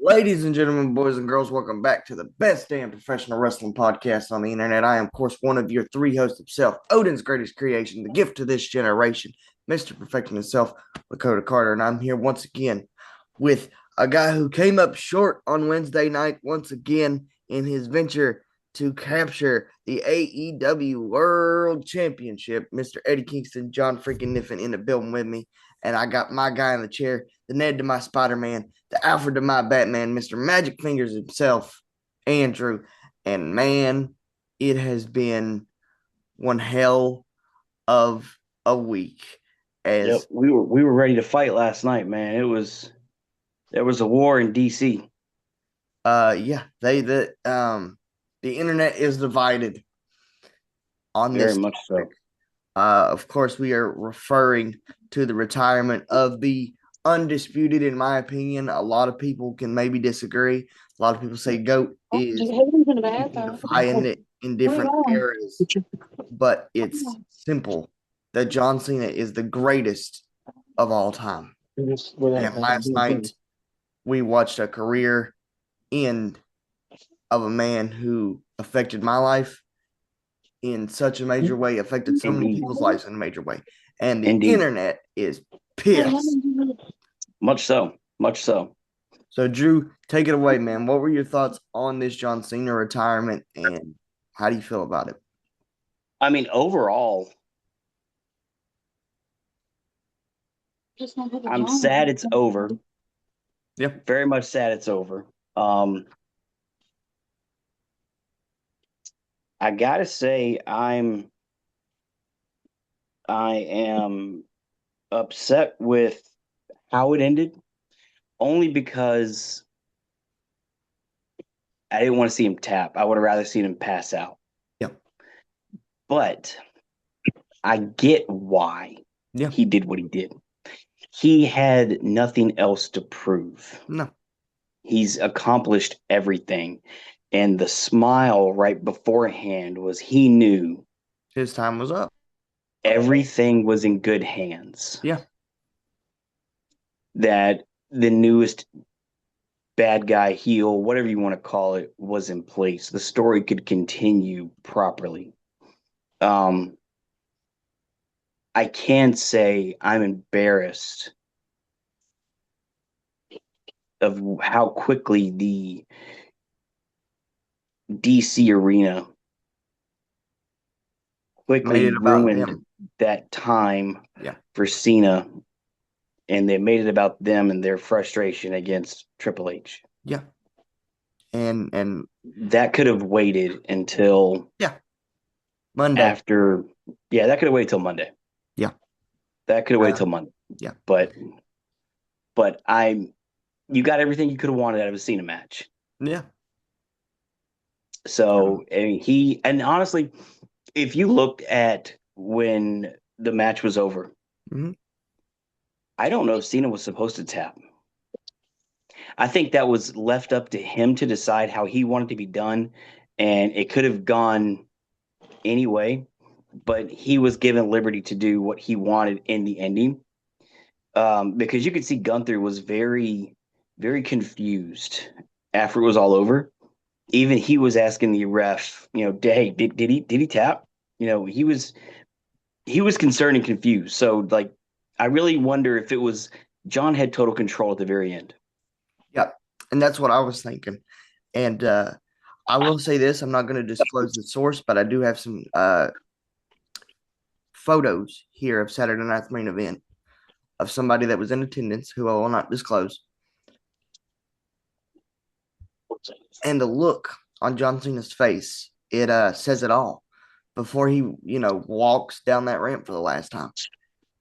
Ladies and gentlemen, boys and girls, welcome back to the best damn professional wrestling podcast on the internet. I am, of course, one of your three hosts himself, Odin's greatest creation, the gift to this generation, Mr. Perfecting himself, Lakota Carter. And I'm here once again with a guy who came up short on Wednesday night once again in his venture to capture the AEW World Championship, Mr. Eddie Kingston, John freaking Niffen in the building with me. And I got my guy in the chair, the Ned to my Spider-Man, the Alfred to my Batman, Mr. Magic Fingers himself, Andrew. And man, it has been one hell of a week. Yep, As we were ready to fight last night, man. There was a war in DC. yeah, the internet is divided on Very this much topic. so. Of course, we are referring to the retirement of the undisputed, in my opinion. A lot of people can maybe disagree. A lot of people say GOAT is you can define it in different areas, but it's simple that John Cena is the greatest of all time. And last night we watched a career end of a man who affected my life in such a major way, affected so many Indeed, people's lives in a major way. And the indeed, internet is pissed. much so, much so. So, Drew, take it away, man. What were your thoughts on this John Cena retirement and how do you feel about it? I mean, overall, I'm sad it's over. Yep. Very much sad it's over. Um, I gotta say, I am upset with how it ended, only because I didn't want to see him tap. I would have rather seen him pass out. Yep. But I get why Yeah. he did what he did. He had nothing else to prove. No. He's accomplished everything. And the smile right beforehand was he knew His time was up. everything was in good hands, Yeah. that the newest bad guy, heel, whatever you want to call it, was in place. The story could continue properly. Um, I can say I'm embarrassed of how quickly the DC arena Made quickly it about ruined him. that time Yeah. for Cena, and they made it about them and their frustration against Triple H. Yeah. And That could have waited until yeah, Monday. after, yeah, that could have waited till Monday. Yeah. That could have waited Uh, till Monday. yeah. But you got everything you could have wanted out of a Cena match. Yeah. So and honestly, if you looked at when the match was over, Mm-hmm. I don't know if Cena was supposed to tap. I think that was left up to him to decide how he wanted to be done, and it could have gone anyway, but he was given liberty to do what he wanted in the ending. Because you could see Gunther was very, very confused after it was all over. Even he was asking the ref, hey, did he tap? He was concerned and confused. So like, I really wonder if it was John had total control at the very end. Yeah. And that's what I was thinking. And I will say this, I'm not going to disclose the source, but I do have some photos here of Saturday night's main event of somebody that was in attendance who I will not disclose. And the look on John Cena's face, it says it all. Before he, walks down that ramp for the last time,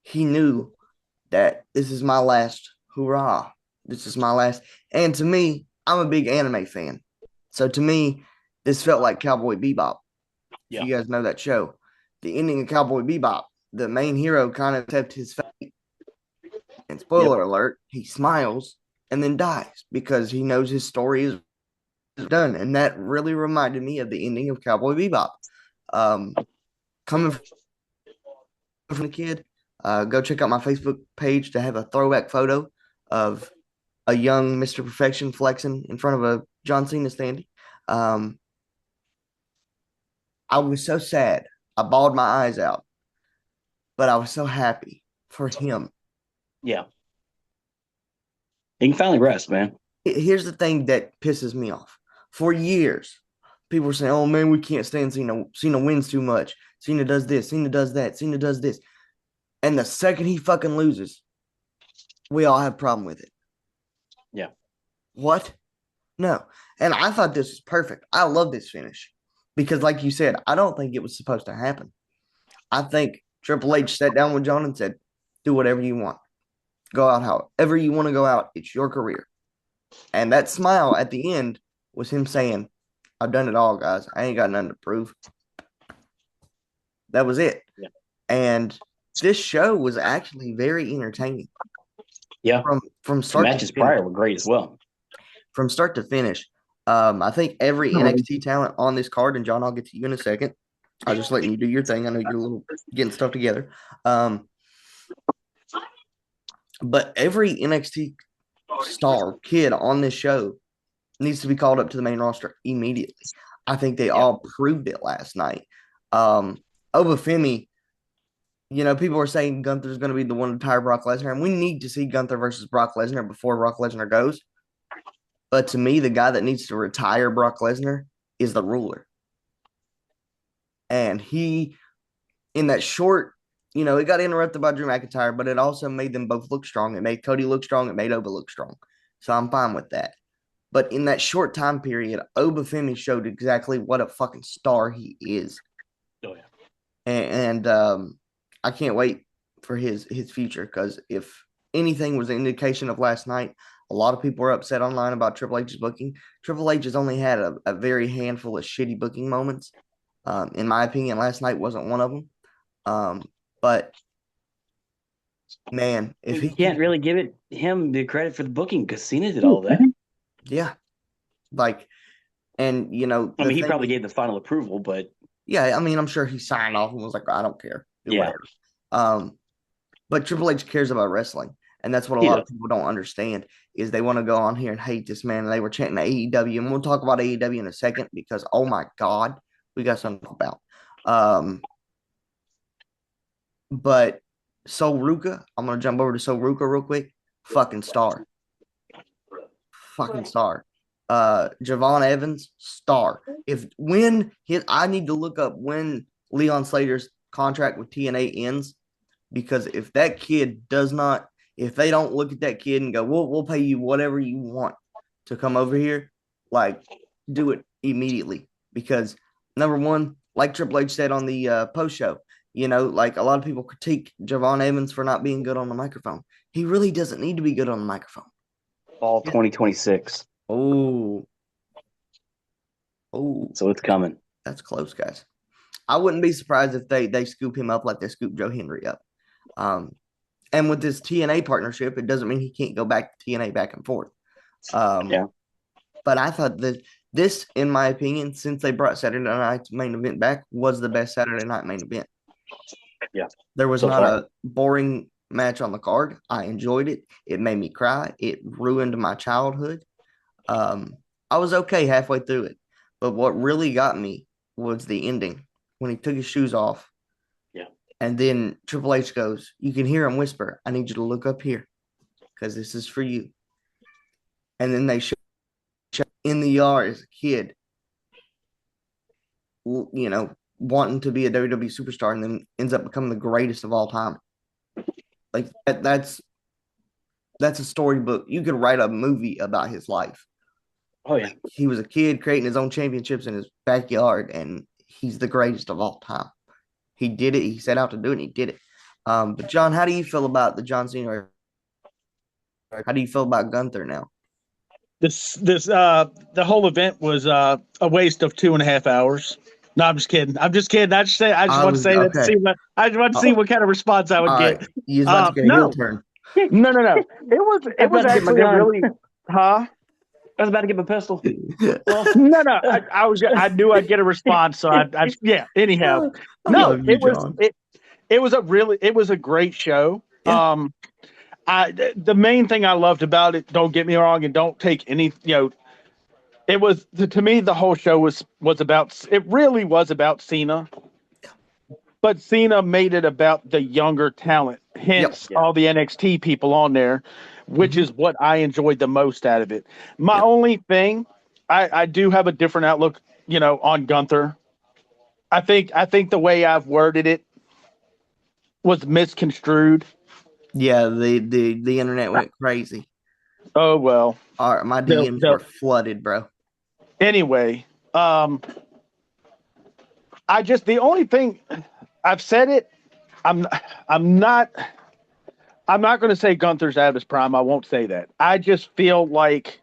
he knew that this is my last hurrah. This is my last. And to me, I'm a big anime fan. So to me, this felt like Cowboy Bebop. If Yeah. you guys know that show, the ending of Cowboy Bebop, the main hero kind of accepts his fate. And Yep. spoiler alert, he smiles and then dies because he knows his story is done. And that really reminded me of the ending of Cowboy Bebop. Um, Coming from the kid, go check out my Facebook page to have a throwback photo of a young Mr. Perfection flexing in front of a John Cena standing. Um, I was so sad. I bawled my eyes out, but I was so happy for him. Yeah. He can finally rest, man. Here's the thing that pisses me off. For years, people were saying, "Oh man, we can't stand Cena. Cena wins too much. Cena does this. Cena does that. Cena does this." And the second he fucking loses, we all have a problem with it. Yeah. What? No. And I thought this was perfect. I love this finish because, like you said, I don't think it was supposed to happen. I think Triple H sat down with John and said, "Do whatever you want. Go out however you want to go out. It's your career." And that smile at the end was him saying, "I've done it all, guys. I ain't got nothing to prove." That was it. Yeah. And this show was actually very entertaining. Yeah. From The start to matches finish. prior were great as well. From start to finish. I think every NXT talent on this card, and John, I'll get to you in a second. I'll just letting you do your thing. I know you're a little getting stuff together. But every NXT star kid on this show needs to be called up to the main roster immediately. I think they all proved it last night. Obafemi, people are saying Gunther's going to be the one to tire Brock Lesnar, and we need to see Gunther versus Brock Lesnar before Brock Lesnar goes. But to me, the guy that needs to retire Brock Lesnar is the ruler. And he, in that short, it got interrupted by Drew McIntyre, but it also made them both look strong. It made Cody look strong. It made Oba look strong. So I'm fine with that. But in that short time period, Obafemi showed exactly what a fucking star he is. Oh, yeah. And I can't wait for his future because if anything was an indication of last night, a lot of people were upset online about Triple H's booking. Triple H has only had a very handful of shitty booking moments. In my opinion, last night wasn't one of them. But man, if he can't really give him the credit for the booking because Cena did all that. Yeah. And I mean, he probably gave the final approval, but yeah, I mean, I'm sure he signed off and was like, "I don't care." Yeah. Whatever. But Triple H cares about wrestling. And that's what a lot of people don't understand is they want to go on here and hate this man. And they were chanting AEW. And we'll talk about AEW in a second because, oh my God, we got something to talk about. But Sol Ruka, I'm going to jump over to Sol Ruka real quick. Fucking star. Fucking star. Javon Evans, star. I need to look up when Leon Slater's contract with TNA ends because if that kid if they don't look at that kid and go, we'll pay you whatever you want to come over here, do it immediately. Because number one, like Triple H said on the post show, a lot of people critique Javon Evans for not being good on the microphone. He really doesn't need to be good on the microphone. All 2026. Oh. So it's coming. That's close, guys. I wouldn't be surprised if they scoop him up like they scooped Joe Henry up. And with this TNA partnership, it doesn't mean he can't go back to TNA back and forth. Yeah. But I thought that this, in my opinion, since they brought Saturday Night's main event back, was the best Saturday Night main event. Yeah. There was not a boring match on the card. I enjoyed it. It made me cry. It ruined my childhood. I was okay halfway through it. But what really got me was the ending when he took his shoes off. Yeah. And then Triple H goes, you can hear him whisper, "I need you to look up here because this is for you." And then they show in the yard as a kid, wanting to be a WWE superstar and then ends up becoming the greatest of all time. That's a storybook. You could write a movie about his life. Oh, yeah. He was a kid creating his own championships in his backyard, and he's the greatest of all time. He did it. He set out to do it, and he did it. But, John, how do you feel about the John Cena? How do you feel about Gunther now? The whole event was a waste of 2.5 hours. No, I'm just kidding. I just want to say that to see what kind of response I would get. Right. You was about to get a heel turn. No. It was actually a really I was about to get my pistol. Well, no. I knew I'd get a response, so yeah. Anyhow, it was a great show. Yeah. The main thing I loved about it, don't get me wrong, and don't take any, it was to me the whole show was about, it really was about Cena, but Cena made it about the younger talent, hence all the NXT people on there, which is what I enjoyed the most out of it. My only thing, I do have a different outlook, on Gunther. I think the way I've worded it was misconstrued. Yeah, the internet went crazy. Oh well. My DMs were flooded, bro. Anyway, the only thing I've said it. I'm not going to say Gunther's out of his prime. I won't say that. I just feel like,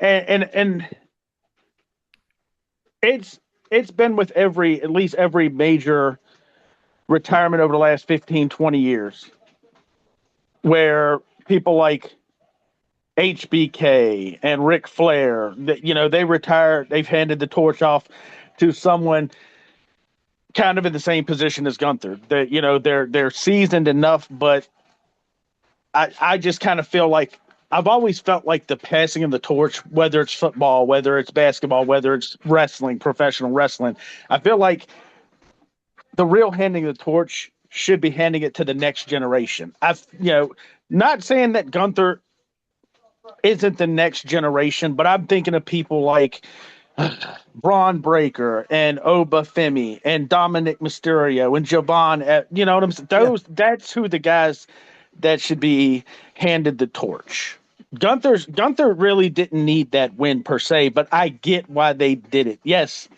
and it's been with at least every major retirement over the last 15, 20 years, where people like HBK and Ric Flair, that they retire, they've handed the torch off to someone kind of in the same position as Gunther. They're seasoned enough, but I just kind of feel like I've always felt like the passing of the torch, whether it's football, whether it's basketball, whether it's wrestling, professional wrestling, I feel like the real handing of the torch should be handing it to the next generation. Not saying that Gunther isn't the next generation, but I'm thinking of people like Braun Breaker and Oba Femi and Dominic Mysterio and Jovan. You know what I'm saying? That's who the guys that should be handed the torch. Gunther really didn't need that win per se, but I get why they did it. Yes,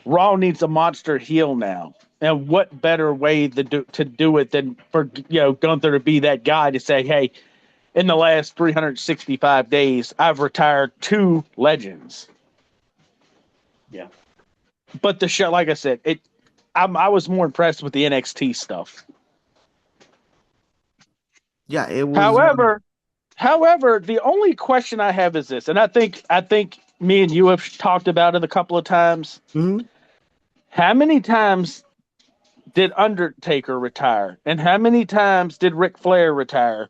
Raw needs a monster heel now. And what better way to do it than for Gunther to be that guy to say, hey, in the last 365 days, I've retired 2 legends. Yeah. But the show, like I said, I was more impressed with the NXT stuff. Yeah, it was. However, the only question I have is this, and I think me and you have talked about it a couple of times. Mm-hmm. How many times did Undertaker retire, and how many times did Ric Flair retire?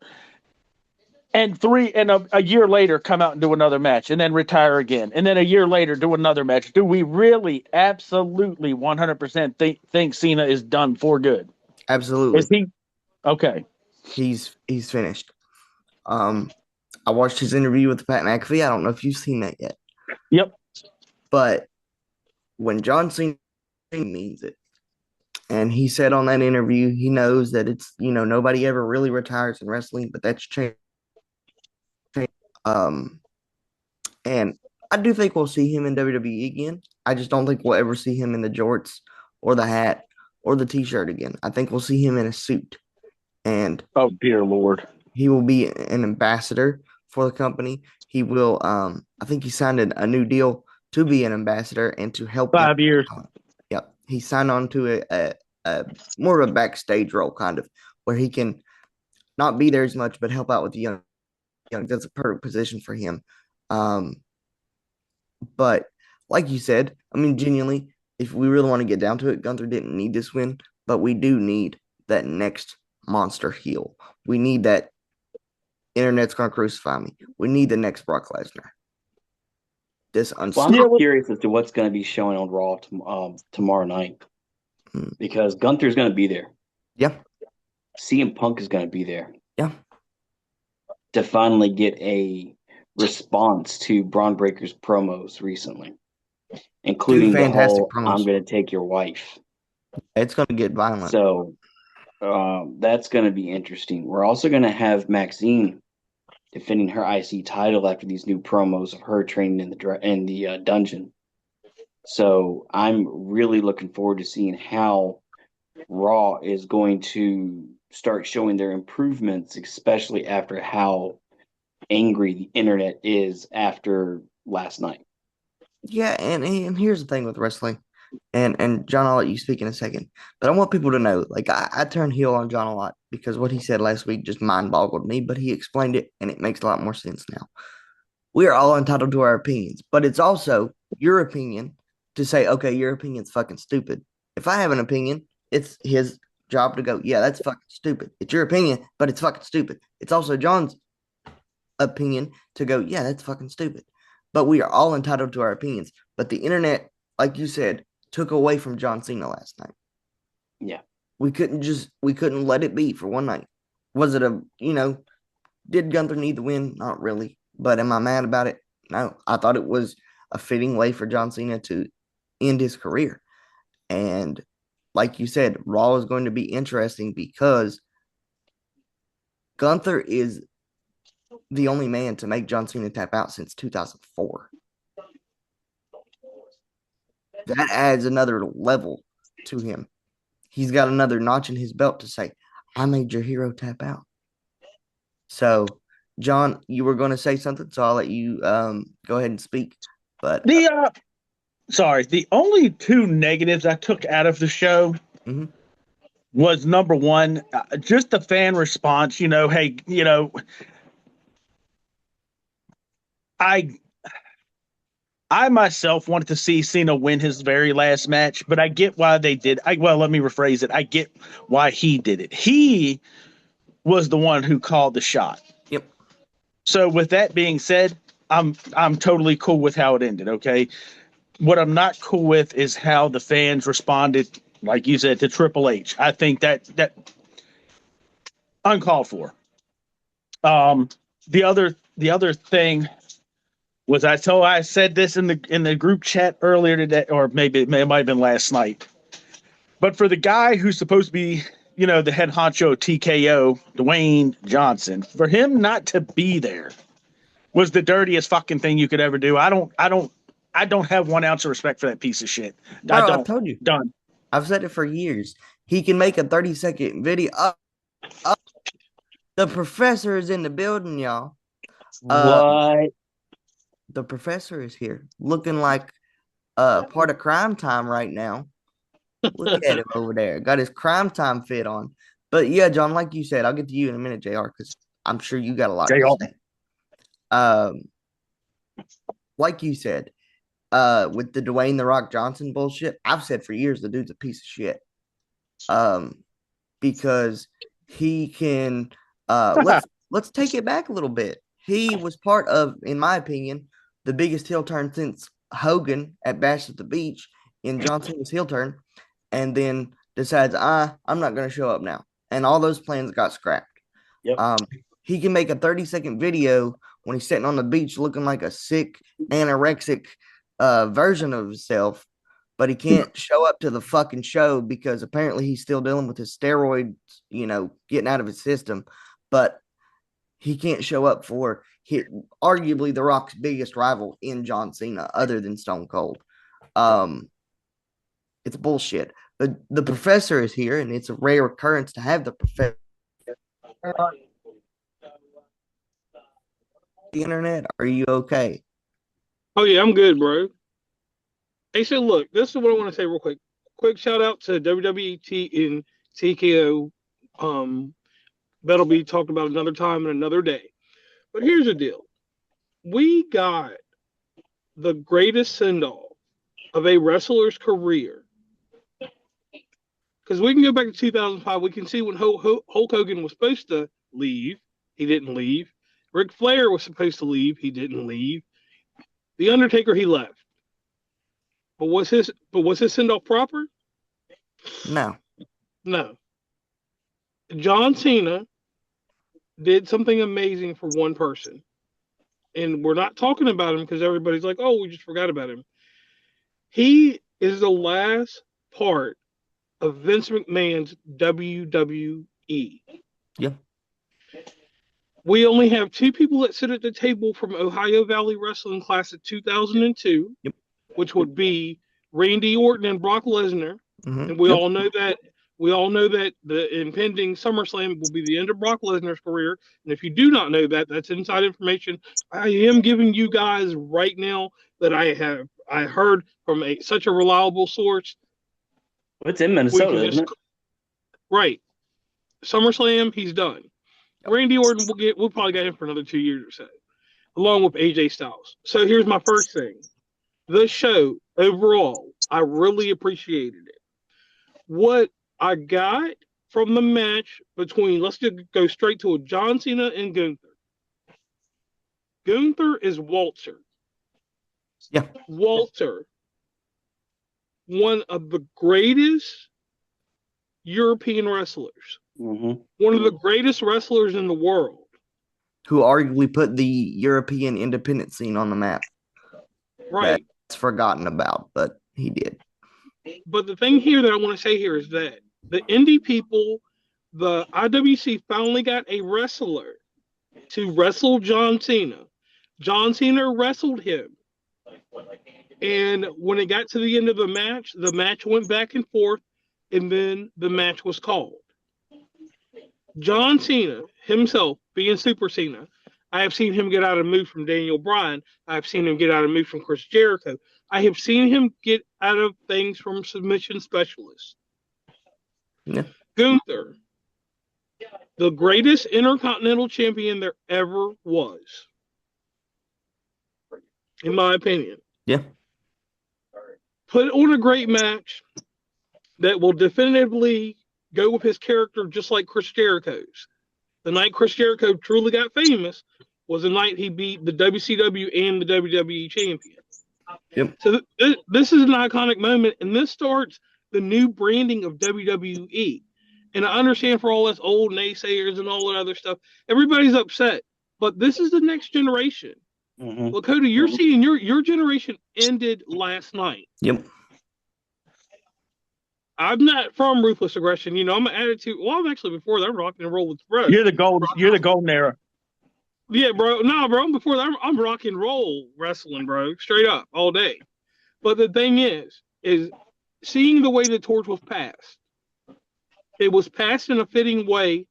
And a year later come out and do another match and then retire again. And then a year later do another match. Do we really absolutely 100% think Cena is done for good? Absolutely. Is he? Okay. He's finished. I watched his interview with Pat McAfee. I don't know if you've seen that yet. Yep. But when John Cena means it, and he said on that interview, he knows that it's, nobody ever really retires in wrestling, but that's changed. And I do think we'll see him in WWE again. I just don't think we'll ever see him in the jorts or the hat or the t-shirt again. I think we'll see him in a suit. And oh dear Lord, he will be an ambassador for the company. He will I think he signed a new deal to be an ambassador and to help 5 years. Yep. He signed on to a more of a backstage role, kind of, where he can not be there as much, but help out with the young. That's a perfect position for him. But like you said, I mean, genuinely, if we really want to get down to it, Gunther didn't need this win, but we do need that next monster heel. We need that internet's going to crucify me. We need the next Brock Lesnar. I'm curious as to what's going to be showing on Raw tomorrow night because Gunther's going to be there. Yeah. CM Punk is going to be there. Yeah. To finally get a response to Braun Breaker's promos recently, including the whole promos. I'm going to take your wife. It's going to get violent. So that's going to be interesting. We're also going to have Maxine defending her IC title after these new promos of her training in the dungeon. So I'm really looking forward to seeing how Raw is going to start showing their improvements, especially after how angry the internet is after last night. Yeah, and here's the thing with wrestling, and John, I'll let you speak in a second, but I want people to know, like, I turn heel on John a lot because what he said last week just mind-boggled me, but he explained it, and it makes a lot more sense now. We are all entitled to our opinions, but it's also your opinion to say, okay, your opinion's fucking stupid. If I have an opinion, it's his job to go, yeah, that's fucking stupid. It's your opinion, but it's fucking stupid. It's also John's opinion to go, yeah, that's fucking stupid. But we are all entitled to our opinions. But the internet, like you said, took away from John Cena last night. Yeah. We couldn't let it be for one night. Was it did Gunther need the win? Not really. But am I mad about it? No. I thought it was a fitting way for John Cena to end his career. And like you said, Raw is going to be interesting because Gunther is the only man to make John Cena tap out since 2004. That adds another level to him. He's got another notch in his belt to say, I made your hero tap out. So, John, you were going to say something, so I'll let you go ahead and speak. But the only two negatives I took out of the show was number one, just the fan response. Hey, I myself wanted to see Cena win his very last match, but I get why they did. Let me rephrase it. I get why he did it. He was the one who called the shot. Yep. So with that being said, I'm totally cool with how it ended. Okay. What I'm not cool with is how the fans responded, like you said, to Triple H. I think that uncalled for. The other thing was I said this in the group chat earlier today, or maybe it might have been last night. But for the guy who's supposed to be, the head honcho TKO, Dwayne Johnson, for him not to be there was the dirtiest fucking thing you could ever do. I don't have 1 ounce of respect for that piece of shit. Bro, I don't. I told you. Done. I've said it for years. He can make a 30-second video. The professor is in the building, y'all. What? The professor is here, looking like part of Crime Time right now. Look at him over there. Got his Crime Time fit on. But yeah, John, like you said, I'll get to you in a minute, JR, because I'm sure you got a lot to say. Like you said, with the Dwayne The Rock Johnson bullshit, I've said for years the dude's a piece of shit. Because he can let's take it back a little bit. He was part of, in my opinion, the biggest heel turn since Hogan at Bash at the Beach in John Cena's heel turn, and then decides, I'm not going to show up now. And all those plans got scrapped. Yep. He can make a 30-second video when he's sitting on the beach looking like a sick, anorexic version of himself, but he can't show up to the fucking show because apparently he's still dealing with his steroids, getting out of his system. But he can't show up for arguably The Rock's biggest rival in John Cena, other than Stone Cold. It's bullshit. But the professor is here, and it's a rare occurrence to have the professor. The internet, are you okay? Oh yeah, I'm good, bro. Hey, so look, this is what I want to say real quick. Quick shout out to WWE and TKO. That'll be talked about another time and another day. But here's the deal. We got the greatest send-off of a wrestler's career. Because we can go back to 2005. We can see when Hulk Hogan was supposed to leave. He didn't leave. Ric Flair was supposed to leave. He didn't leave. The Undertaker, he left. But was his send-off proper? No. No. John Cena did something amazing for one person. And we're not talking about him because everybody's like, oh, we just forgot about him. He is the last part of Vince McMahon's WWE. Yep. We only have two people that sit at the table from Ohio Valley Wrestling Class of 2002, yep. which would be Randy Orton and Brock Lesnar. And we all know that the impending SummerSlam will be the end of Brock Lesnar's career. And if you do not know that, that's inside information. I am giving you guys right now that I heard from such a reliable source. It's in Minnesota, isn't it? Right. SummerSlam, he's done. Randy Orton, we'll probably get him for another 2 years or so, along with AJ Styles. So here's my first thing. The show, overall, I really appreciated it. What I got from the match between, let's just go straight to it, John Cena and Gunther. Gunther is Walter. Yeah. Walter, one of the greatest European wrestlers, Mm-hmm. one of the greatest wrestlers in the world. Who arguably put the European independent scene on the map. Right. That's forgotten about, but he did. But the thing here that I want to say here is that the indie people, the IWC finally got a wrestler to wrestle John Cena. John Cena wrestled him. And when it got to the end of the match went back and forth, and then the match was called. John Cena himself, being Super Cena, I have seen him get out of move from Daniel Bryan. I have seen him get out of move from Chris Jericho. I have seen him get out of things from submission specialists. Yeah. Gunther, the greatest intercontinental champion there ever was, in my opinion. Yeah. Put on a great match that will definitively go with his character, just like Chris Jericho's. The night Chris Jericho truly got famous was the night he beat the WCW and the WWE champion. Yep. So this is an iconic moment, and this starts the new branding of WWE. And I understand for all us old naysayers and all that other stuff, everybody's upset. But this is the next generation. Mm-hmm. Lakota, you're seeing your generation ended last night. Yep. I'm not from Ruthless Aggression. You know, I'm an attitude. Well, I'm actually before that, I'm rocking and roll with bro. You're the golden era. Yeah, bro. No, bro. Before that, I'm rock and roll wrestling, bro. Straight up, all day. But the thing is seeing the way the torch was passed. It was passed in a fitting way,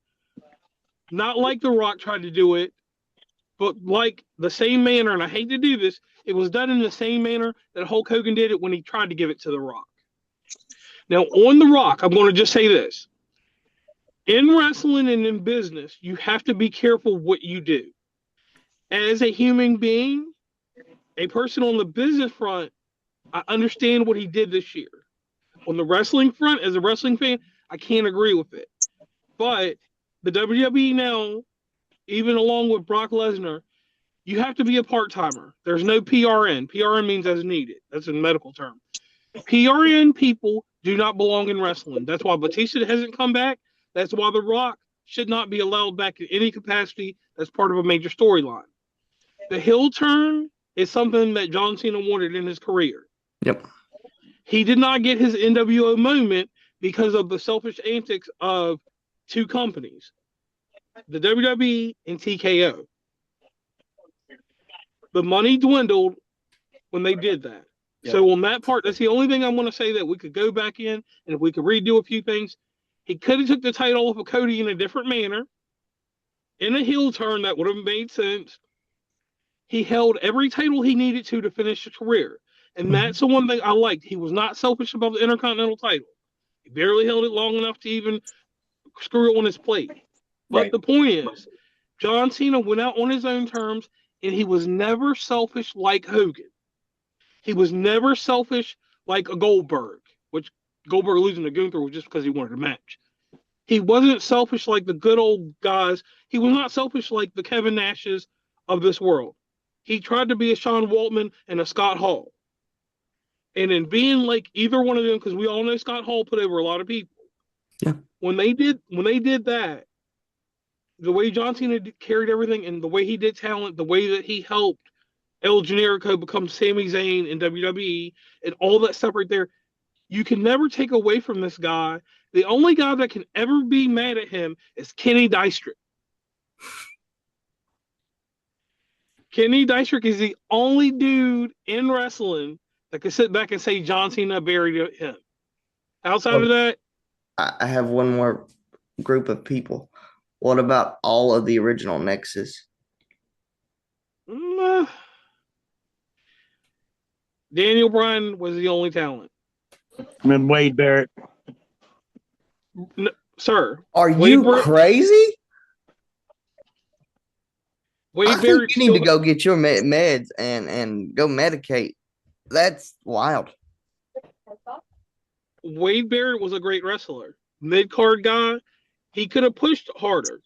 not like The Rock tried to do it, but like the same manner. And I hate to do this, it was done in the same manner that Hulk Hogan did it when he tried to give it to The Rock. Now, on The Rock, I'm going to just say this. In wrestling and in business, you have to be careful what you do. As a human being, a person on the business front, I understand what he did this year. On the wrestling front, as a wrestling fan, I can't agree with it. But the WWE now, even along with Brock Lesnar, you have to be a part-timer. There's no PRN. PRN means as needed. That's a medical term. PRN people do not belong in wrestling. That's why Batista hasn't come back. That's why The Rock should not be allowed back in any capacity that's part of a major storyline. The heel turn is something that John Cena wanted in his career. Yep. He did not get his NWO moment because of the selfish antics of two companies, the WWE and TKO. The money dwindled when they did that. Yep. So on that part, that's the only thing I want to say that we could go back in, and if we could redo a few things, he could have took the title off of Cody in a different manner, in a heel turn that would have made sense. He held every title he needed to finish his career. And that's the one thing I liked. He was not selfish about the Intercontinental title. He barely held it long enough to even screw it on his plate. But the point is, John Cena went out on his own terms, and he was never selfish like Hogan. He was never selfish like a Goldberg, which Goldberg losing to Gunther was just because he wanted a match. He wasn't selfish like the good old guys. He was not selfish like the Kevin Nashes of this world. He tried to be a Sean Waltman and a Scott Hall. And in being like either one of them, because we all know Scott Hall put over a lot of people. Yeah. When they did that, the way John Cena carried everything and the way he did talent, the way that he helped El Generico become Sami Zayn in WWE and all that stuff right there, you can never take away from this guy. The only guy that can ever be mad at him is Kenny Dykstra. Kenny Dykstra is the only dude in wrestling that can sit back and say John Cena buried him. Outside of that, I have one more group of people. What about all of the original Nexus? Daniel Bryan was the only talent. And then Wade Barrett. No, sir. Are you crazy? Wade Barrett, you need to go get your meds and go medicate. That's wild. Wade Barrett was a great wrestler. Mid-card guy. He could have pushed harder.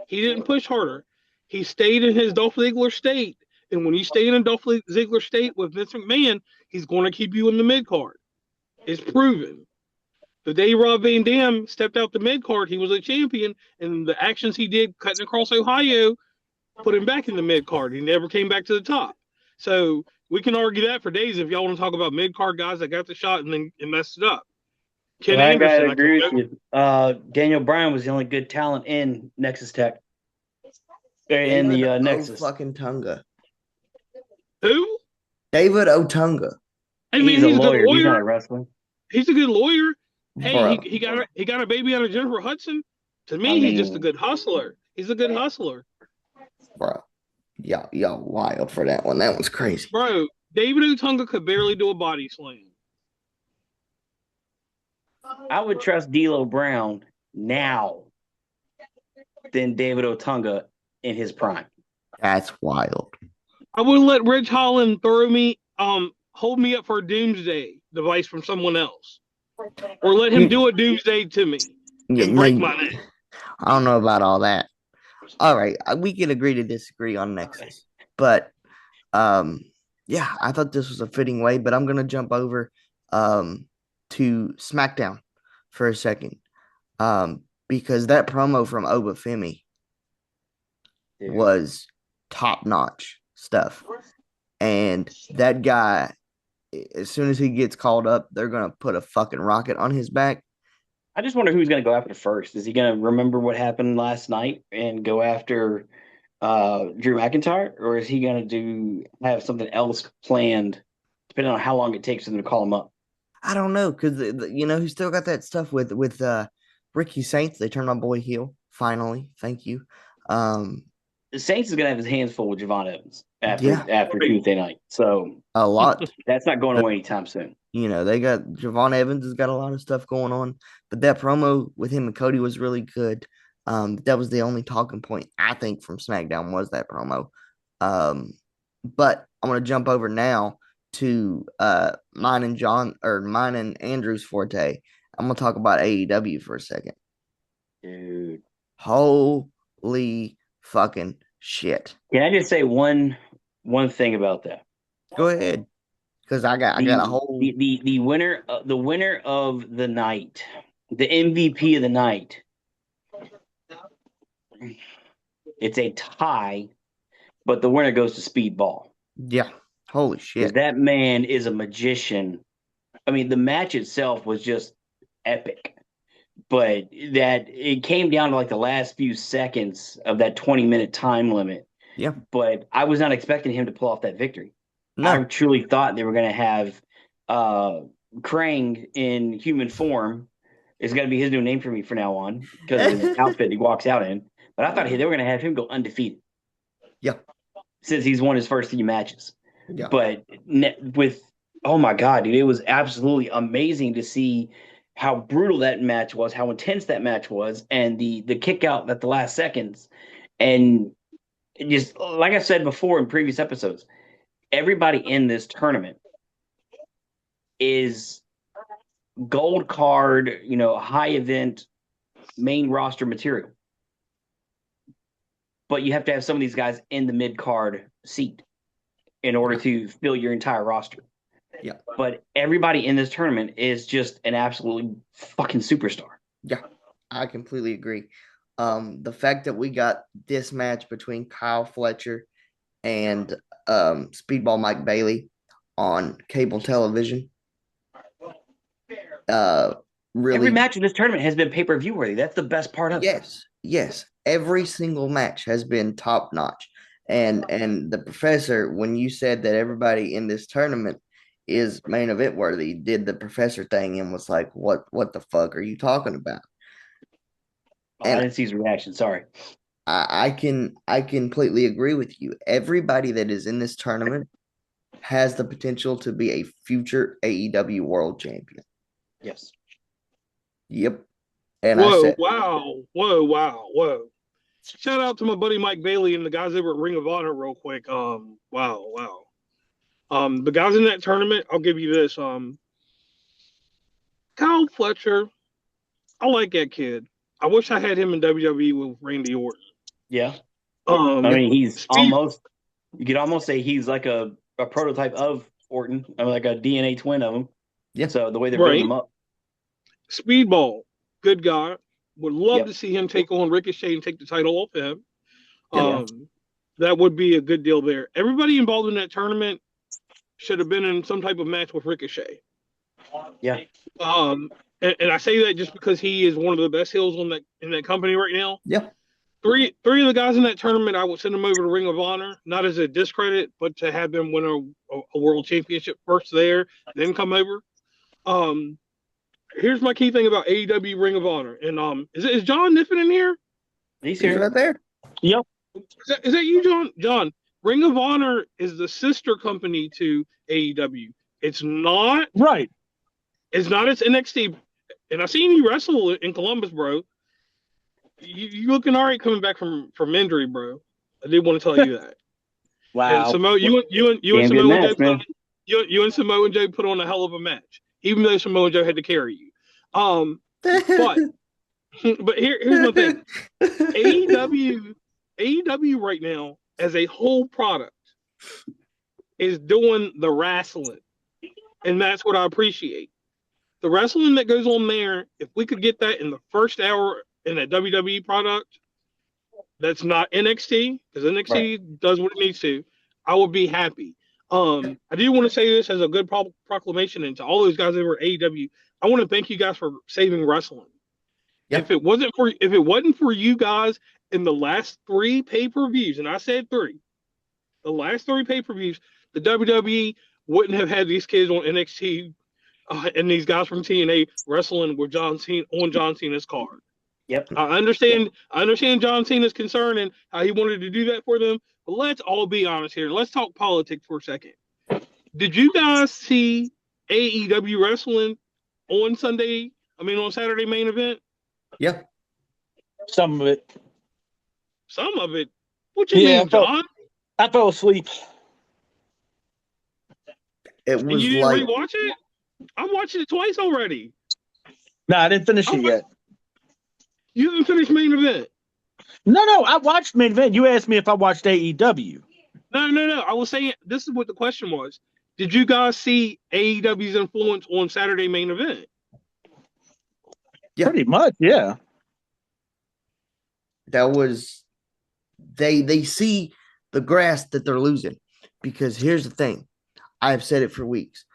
He didn't push harder. He stayed in his Dolph Ziggler state. And when you stay in a Dolph Ziggler state with Vince McMahon, he's going to keep you in the mid card. It's proven. The day Rob Van Dam stepped out the mid card, he was a champion, and the actions he did cutting across Ohio put him back in the mid card. He never came back to the top. So we can argue that for days if y'all want to talk about mid card guys that got the shot and then messed it up. Ken I gotta Anderson, agree with you. Daniel Bryan was the only good talent in Nexus Tech. In the Nexus. Fucking Tunga. Who? David Otunga. I mean, He's a he's a good lawyer. He's not lawyer. a wrestler. He's a good lawyer. Hey, Bro. he got a baby out of Jennifer Hudson. To me, he's just a good hustler. He's a good hustler. Bro. Y'all wild for that one. That one's crazy. Bro, David Otunga could barely do a body slam. I would trust D'Lo Brown now than David Otunga in his prime. That's wild. I wouldn't let Ridge Holland hold me up for a doomsday device from someone else. Or let him do a doomsday to me and break my neck. I don't know about all that. All right, we can agree to disagree on Nexus. But yeah, I thought this was a fitting way, but I'm gonna jump over to SmackDown for a second. Because that promo from Obafemi was top-notch stuff. And that guy, as soon as he gets called up, they're going to put a fucking rocket on his back. I just wonder who's going to go after first. Is he going to remember what happened last night and go after Drew McIntyre? Or is he going to have something else planned, depending on how long it takes for them to call him up? I don't know, because, he still got that stuff with Ricky Saints. They turned my boy heel, finally. Thank you. The Saints is going to have his hands full with Javon Evans after Tuesday night. So a lot. That's not going away anytime soon. They got Javon Evans has got a lot of stuff going on. But that promo with him and Cody was really good. That was the only talking point, I think, from SmackDown was that promo. But I'm going to jump over now to mine and Andrew's forte. I'm going to talk about AEW for a second. Dude. Holy fucking shit. Can I just say one thing about that? Go ahead. Because I got a whole the winner of the night, the MVP of the night. It's a tie, but the winner goes to Speedball. Yeah. Holy shit. That man is a magician. I mean, the match itself was just epic. But that it came down to like the last few seconds of that 20-minute time limit. Yeah. But I was not expecting him to pull off that victory. No. I truly thought they were going to have Krang in human form. It's going to be his new name for me from now on because of his outfit he walks out in. But I thought they were going to have him go undefeated. Yeah. Since he's won his first 3 matches. Yeah. But oh my God, dude, it was absolutely amazing to see how brutal that match was, how intense that match was, and the kick out at the last seconds. And just like I said before in previous episodes, everybody in this tournament is gold card, high event, main roster material. But you have to have some of these guys in the mid card seat in order to fill your entire roster. Yeah. But everybody in this tournament is just an absolutely fucking superstar. Yeah, I completely agree. The fact that we got this match between Kyle Fletcher and Speedball Mike Bailey on cable television. Really, every match in this tournament has been pay-per-view worthy. That's the best part of it. Yes. Every single match has been top notch. And the professor, when you said that everybody in this tournament is main event worthy, did the professor thing and was like, what the fuck are you talking about? And I didn't see his reaction. Sorry. I completely agree with you. Everybody that is in this tournament has the potential to be a future AEW world champion. Yes. Yep. And whoa. Shout out to my buddy Mike Bailey and the guys over at Ring of Honor real quick. Wow. The guys in that tournament, I'll give you this. Kyle Fletcher, I like that kid. I wish I had him in WWE with Randy Orton. Yeah. I mean, he's Speed, almost, you could almost say he's like a prototype of Orton, I mean, like a DNA twin of him. Yeah. So the way they're building him up. Speedball, good guy. Would love Yep. to see him take on Ricochet and take the title off him. Yeah. That would be a good deal there. Everybody involved in that tournament should have been in some type of match with Ricochet. Yeah. And I say that just because he is one of the best heels in that company right now. Yeah. Three of the guys in that tournament, I would send them over to Ring of Honor, not as a discredit, but to have them win a world championship first there, then come over. Here's my key thing about AEW Ring of Honor, and is John Niffen in here? He's He's here. right there. Yep. Is that you, John? John, Ring of Honor is the sister company to AEW. It's not Right. It's NXT. And I seen you wrestle in Columbus, bro. You looking all right coming back from injury, bro. I did want to tell you that. Wow. And Samoa, you and Damn good Samoa match, man. you and Samoa and Joe put on a hell of a match, even though Samoa and Joe had to carry you. But here's my thing. AEW right now as a whole product is doing the wrestling, and that's what I appreciate. The wrestling that goes on there, if we could get that in the first hour in that WWE product, that's not NXT, because NXT does what it needs to, I would be happy. I do want to say this as a good proclamation, and to all those guys that were at AEW, I want to thank you guys for saving wrestling. Yep. If it wasn't for you guys in the last 3 pay-per-views, and I said 3, the last 3 pay-per-views, the WWE wouldn't have had these kids on NXT and these guys from TNA wrestling with John Cena on John Cena's card. Yep. I understand John Cena's concern and how he wanted to do that for them, but let's all be honest here. Let's talk politics for a second. Did you guys see AEW wrestling on Saturday main event? Yeah. Some of it. Some of it? What you mean, John? I fell asleep. It And was you didn't like rewatch it? I watched it twice already. No, I didn't finish it yet. You haven't finished main event. No, I watched main event. You asked me if I watched AEW. No. I was saying this is what the question was. Did you guys see AEW's influence on Saturday main event? Yeah. Pretty much, yeah. that was they see the grass that they're losing. Because here's the thing. I've said it for weeks.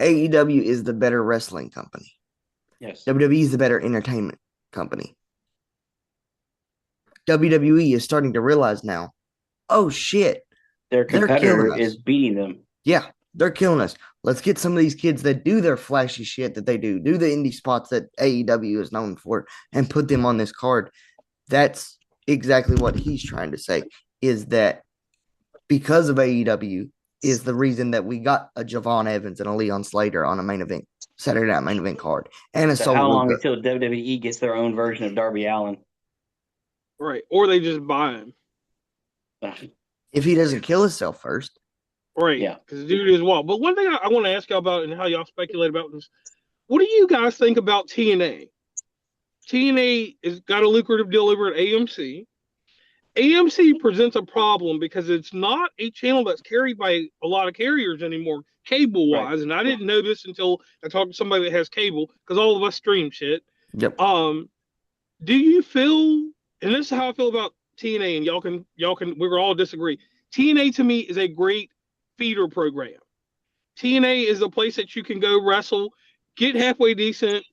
AEW is the better wrestling company. Yes. WWE is the better entertainment company. WWE is starting to realize now, oh shit, Their They're competitor killing us. is beating them. yeah, they're killing us. Let's get some of these kids that do their flashy shit that they do the indie spots that AEW is known for, and put them on this card. That's exactly what he's trying to say, is that because of AEW is the reason that we got a Javon Evans and a Leon Slater on a main event, Saturday night main event card. And a So how long Luka. until WWE gets their own version of Darby Allin? Right. Or they just buy him. If he doesn't kill himself first. Right. Yeah. Because the dude is wild. But one thing I want to ask y'all about and how y'all speculate about this, what do you guys think about TNA? TNA has got a lucrative deal over at AMC. AMC presents a problem because it's not a channel that's carried by a lot of carriers anymore, cable-wise. Right. And I didn't know this until I talked to somebody that has cable, because all of us stream shit. Yep. Do you feel, and this is how I feel about TNA, and y'all can we all disagree. TNA to me is a great feeder program. TNA is a place that you can go wrestle, get halfway decent,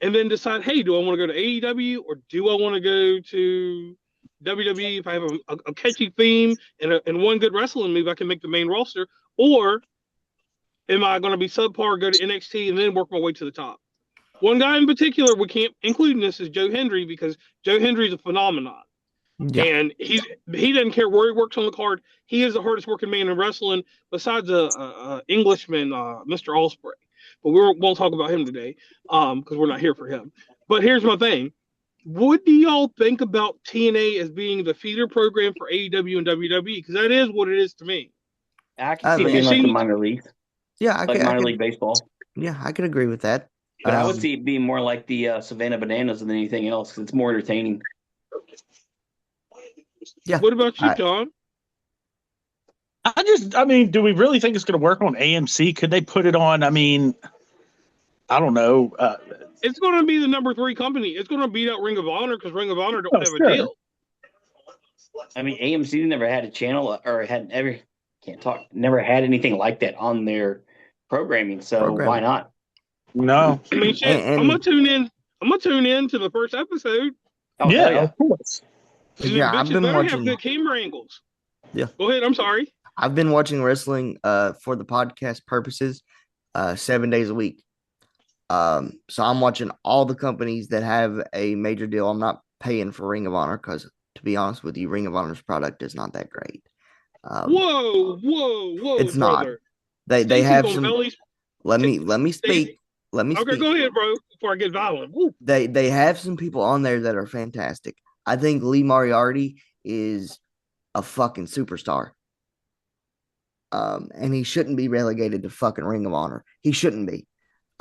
and then decide, hey, do I want to go to AEW or do I want to go to WWE if I have a catchy theme and one good wrestling move, I can make the main roster? Or am I going to be subpar, go to NXT, and then work my way to the top? One guy in particular we can't include in this is Joe Hendry, because Joe Hendry is a phenomenon. Yeah. And he doesn't care where he works on the card. He is the hardest working man in wrestling besides a Englishman, Mr. Ospreay. But we won't talk about him today because we're not here for him. But here's my thing. What do y'all think about TNA as being the feeder program for AEW and WWE? Because that is what it is to me. I can see it being like the minor leagues. Yeah, like minor league baseball. Yeah, I could agree with that. But I would see it being more like the Savannah Bananas than anything else because it's more entertaining. Yeah. What about you, John? I mean, do we really think it's going to work on AMC? Could they put it on? I mean, I don't know. It's going to be the number 3 company. It's going to beat out Ring of Honor because Ring of Honor don't have a deal. I mean, AMC never had a channel or never had anything like that on their programming. So why not? No. I mean, shit. I'm gonna tune in. I'm gonna tune in to the first episode. Oh, yeah, of course. Yeah, I've been watching. Have good camera angles. Yeah. Go ahead. I'm sorry. I've been watching wrestling for the podcast purposes 7 days a week. So I'm watching all the companies that have a major deal. I'm not paying for Ring of Honor because, to be honest with you, Ring of Honor's product is not that great. Whoa! It's brother. not. They have some. Bellies. Let me speak. Let me speak. Okay, go ahead, bro. Before I get violent. Woo. They have some people on there that are fantastic. I think Lee Moriarty is a fucking superstar. And he shouldn't be relegated to fucking Ring of Honor. He shouldn't be.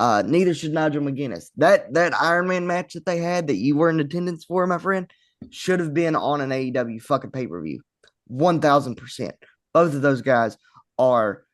Neither should Nigel McGuinness. That Iron Man match that they had that you were in attendance for, my friend, should have been on an AEW fucking pay-per-view. 1000%. Both of those guys are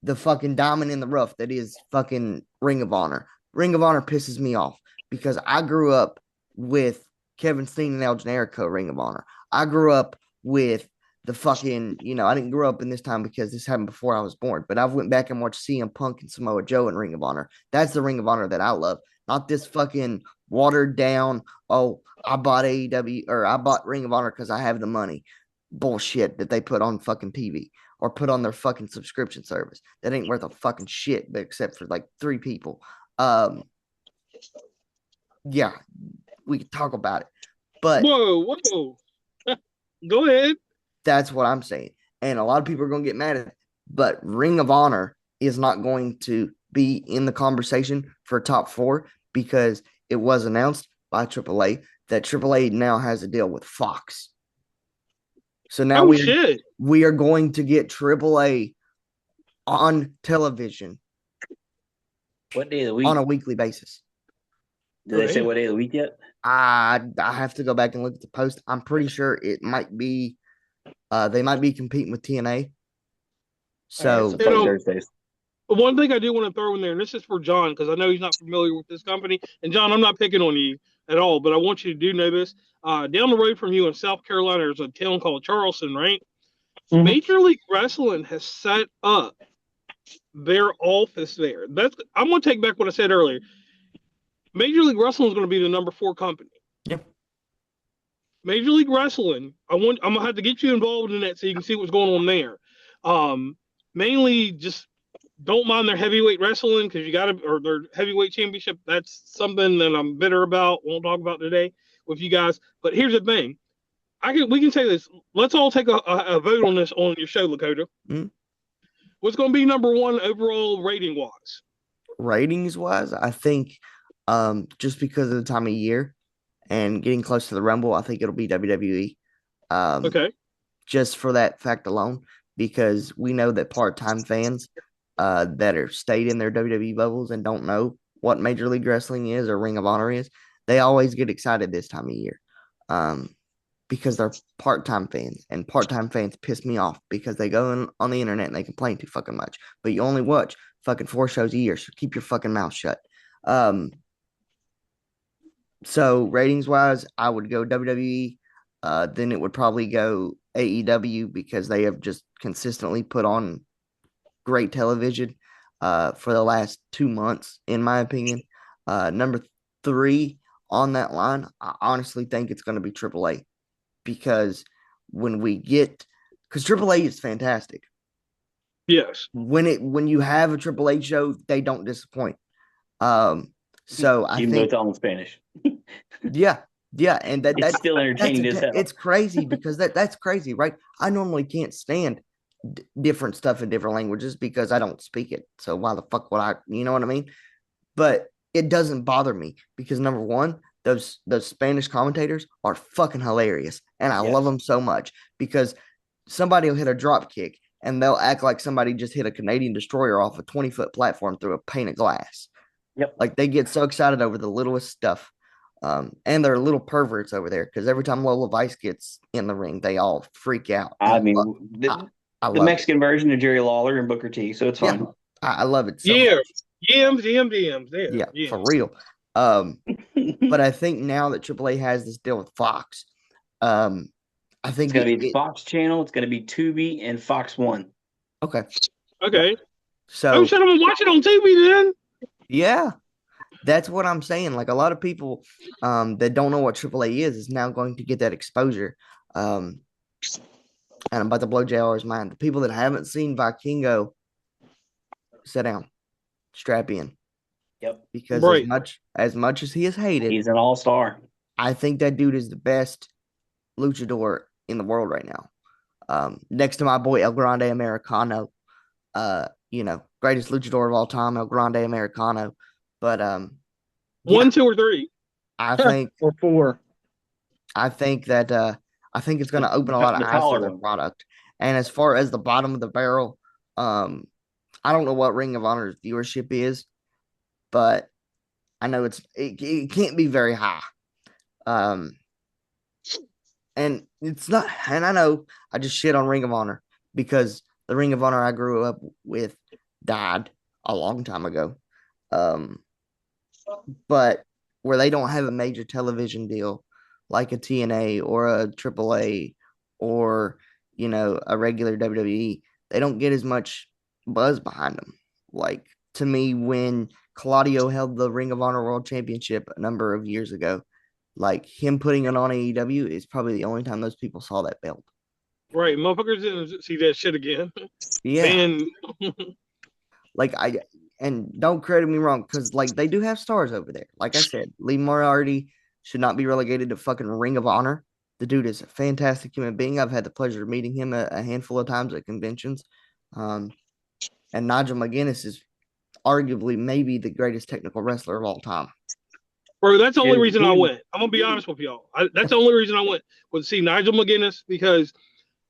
the fucking diamond in the rough that is fucking Ring of Honor. Ring of Honor pisses me off because I grew up with Kevin Steen and El Generico Ring of Honor. I grew up with the fucking, I didn't grow up in this time because this happened before I was born, but I've went back and watched CM Punk and Samoa Joe in Ring of Honor. That's the Ring of Honor that I love, not this fucking watered down, oh, I bought AEW or I bought Ring of Honor because I have the money bullshit that they put on fucking TV or put on their fucking subscription service. That ain't worth a fucking shit, but except for like 3 people. Yeah, we could talk about it, but whoa. Go ahead. That's what I'm saying. And a lot of people are going to get mad at it. But Ring of Honor is not going to be in the conversation for top 4 because it was announced by AAA that AAA now has a deal with Fox. So now we are going to get AAA on television. What day of the week? On a weekly basis. Did they say what day of the week yet? I have to go back and look at the post. I'm pretty sure it might be they might be competing with TNA. So Thursdays. One thing I do want to throw in there, and this is for John, because I know he's not familiar with this company. And John, I'm not picking on you at all, but I want you to know this. Down the road from you in South Carolina, there's a town called Charleston, right? Mm-hmm. Major League Wrestling has set up their office there. I'm going to take back what I said earlier. Major League Wrestling is going to be the number 4 company. Yep. Major League Wrestling, I'm going to have to get you involved in that so you can see what's going on there. Mainly just don't mind their heavyweight wrestling because or their heavyweight championship. That's something that I'm bitter about. Won't talk about today with you guys. But here's the thing. We can say this. Let's all take a vote on this on your show, Lakota. Mm-hmm. What's going to be number 1 overall rating-wise? Ratings-wise, I think just because of the time of year and getting close to the Rumble, I think it'll be WWE. Okay. Just for that fact alone, because we know that part-time fans that are stayed in their WWE bubbles and don't know what Major League Wrestling is or Ring of Honor is, they always get excited this time of year because they're part-time fans, and part-time fans piss me off because they go on the internet and they complain too fucking much, but you only watch fucking 4 shows a year, so keep your fucking mouth shut. So ratings-wise, I would go WWE. Then it would probably go AEW because they have just consistently put on great television for the last 2 months, in my opinion. Number 3 on that line, I honestly think it's going to be AAA because because AAA is fantastic. Yes. When you have a AAA show, they don't disappoint. So I even think though it's all in Spanish. Yeah, and that's still entertaining as hell. It's crazy because that's crazy, right? I normally can't stand different stuff in different languages because I don't speak it. So why the fuck would I? You know what I mean? But it doesn't bother me because number 1, those Spanish commentators are fucking hilarious, and I love them so much because somebody will hit a drop kick and they'll act like somebody just hit a Canadian destroyer off a 20-foot platform through a pane of glass. Yep. Like they get so excited over the littlest stuff. And they're little perverts over there because every time Lola Vice gets in the ring, they all freak out. And I mean, I the love it. Mexican version of Jerry Lawler and Booker T, so it's Yeah, fine. I love it so Yeah. much. DMs. Yeah, Yeah. for real. But I think now that AAA has this deal with Fox, I think It's going to be Fox Channel. It's going to be Tubi and Fox One. okay. Okay. So Oh shit! I'm gonna watch it on TV then. yeah, that's what I'm saying. Like a lot of people that don't know what AAA is now going to get that exposure. And I'm about to blow JR's mind. The people that haven't seen Vikingo, sit down, strap in. Yep. Because Right. as much as he is hated, He's an all-star. I think that dude is the best luchador in the world right now. Next to my boy El Grande Americano, greatest luchador of all time, El Grande Americano. But 1, 2, or 3. I think or 4. I think that I think it's going to open a lot of The eyes to taller their one. product. And as far as the bottom of the barrel, I don't know what Ring of Honor's viewership is, but I know it can't be very high. And it's not, and I know I just shit on Ring of Honor because the Ring of Honor I grew up with died a long time ago. But where they don't have a major television deal like a TNA or a AAA or, a regular WWE, they don't get as much buzz behind them. Like to me, when Claudio held the Ring of Honor World Championship a number of years ago, like him putting it on AEW is probably the only time those people saw that belt. Right, motherfuckers didn't see that shit again. Yeah. And Like and don't credit me wrong, because like they do have stars over there. Like I said, Lee Moriarty should not be relegated to fucking Ring of Honor. The dude is a fantastic human being. I've had the pleasure of meeting him a handful of times at conventions. And Nigel McGuinness is arguably maybe the greatest technical wrestler of all time. bro, that's the only Dude, reason I went. I'm gonna be honest with y'all. That's the only reason I went was to see Nigel McGuinness because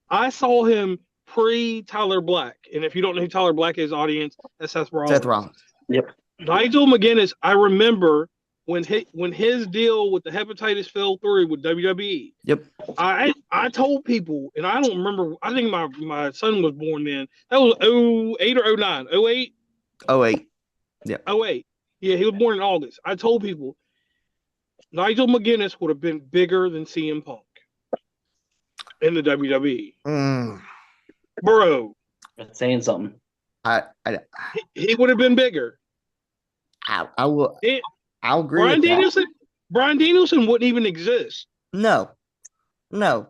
I saw him pre Tyler Black, and if you don't know who Tyler Black is, audience, that's Seth Rollins. Seth Rollins. Yep. Nigel McGuinness, I remember when his deal with the hepatitis fell through with WWE. Yep. I told people, and I don't remember. I think my son was born then. That was 08 or 09. 08? 08. Yeah. 08. Yeah, he was born in August. I told people Nigel McGuinness would have been bigger than CM Punk in the WWE. Bro. That's saying something. He would have been bigger. I will. I'll agree Bryan with Danielson. that. Bryan Danielson wouldn't even exist. No,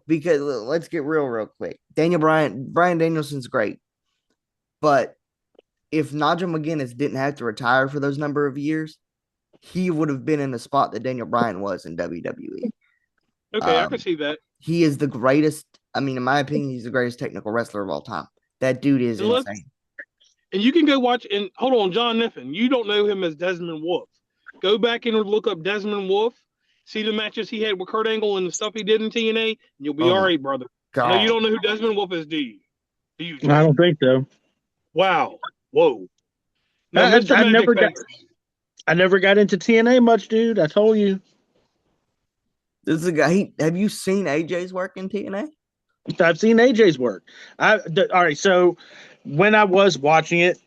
because let's get real quick. Bryan Danielson's great, but if Nigel McGuinness didn't have to retire for those number of years, he would have been in the spot that Daniel Bryan was in WWE. Okay, I can see that. He is the greatest. I mean, in my opinion, he's the greatest technical wrestler of all time. That dude is insane. And you can go watch, and hold on, John Niffen. You don't know him as Desmond Wolfe. Go back and look up Desmond Wolfe. See the matches he had with Kurt Angle and the stuff he did in TNA, and you'll be all right, brother. God. No, you don't know who Desmond Wolfe is, do you? I don't think so. Wow. Whoa. Now, I never got into TNA much, dude. I told you. This is a guy. Have you seen AJ's work in TNA? I've seen AJ's work. All right. So when I was watching it,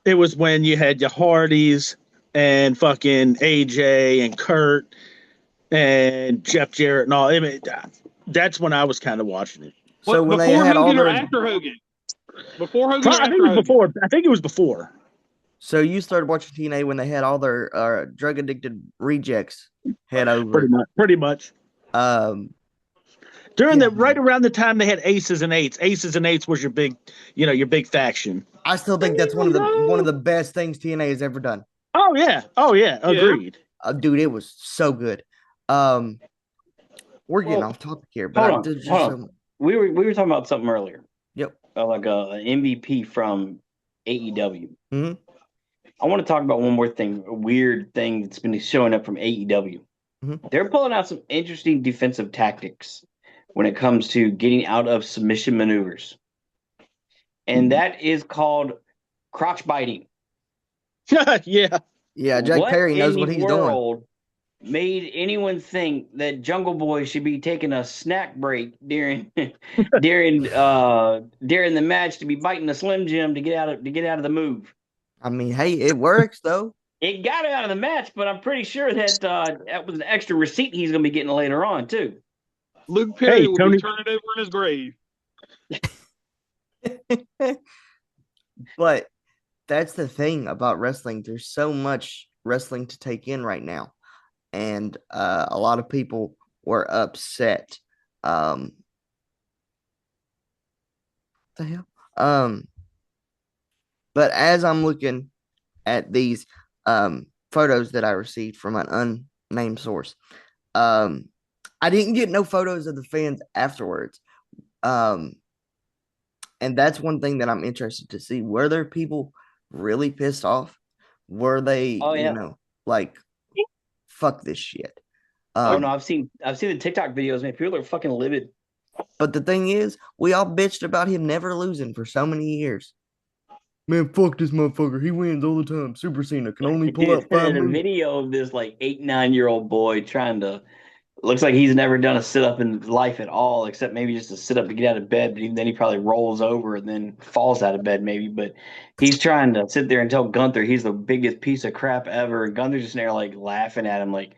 it was when you had your Hardys and fucking AJ and Kurt and Jeff Jarrett and all. I mean, that's when I was kind of watching it. So when before they had Hogan all or their, after Hogan? Before Hogan or I after think it was Hogan? before. I think it was before. So you started watching TNA when they had all their drug addicted rejects head over. Pretty much. During right around the time they had Aces and Eights. Aces and Eights was your big faction. I still think that's one of the best things TNA has ever done. Oh yeah. Agreed. Dude, it was so good. We're getting off topic here, but hold on. We were talking about something earlier. Yep. Like an MVP from AEW. Mm-hmm. I want to talk about one more thing, a weird thing that's been showing up from AEW. Mm-hmm. They're pulling out some interesting defensive tactics when it comes to getting out of submission maneuvers. And that is called crotch biting. Yeah. Yeah, Jack What Perry in knows the what he's doing. world made anyone think that Jungle Boy should be taking a snack break during during the match to be biting the Slim Jim to get out of the move? I mean, hey, it works though. It got him out of the match, but I'm pretty sure that that was an extra receipt he's going to be getting later on too. Luke Perry will Tony. be turning over in his grave. But that's the thing about wrestling. There's so much wrestling to take in right now. And a lot of people were upset. The hell? But as I'm looking at these photos that I received from an unnamed source, I didn't get no photos of the fans afterwards. And that's one thing that I'm interested to see. Were there people really pissed off? Were they, Oh yeah. like, fuck this shit? Oh no, I've seen the TikTok videos, man. People are fucking livid. But the thing is, we all bitched about him never losing for so many years. Man, fuck this motherfucker. He wins all the time. Super Cena can only pull out 5 The moves. video of this like 8, 9 year old boy trying to looks like he's never done a sit up in life at all, except maybe just a sit up to get out of bed. But even then, he probably rolls over and then falls out of bed, maybe. But he's trying to sit there and tell Gunther he's the biggest piece of crap ever, and Gunther's just there like laughing at him, like,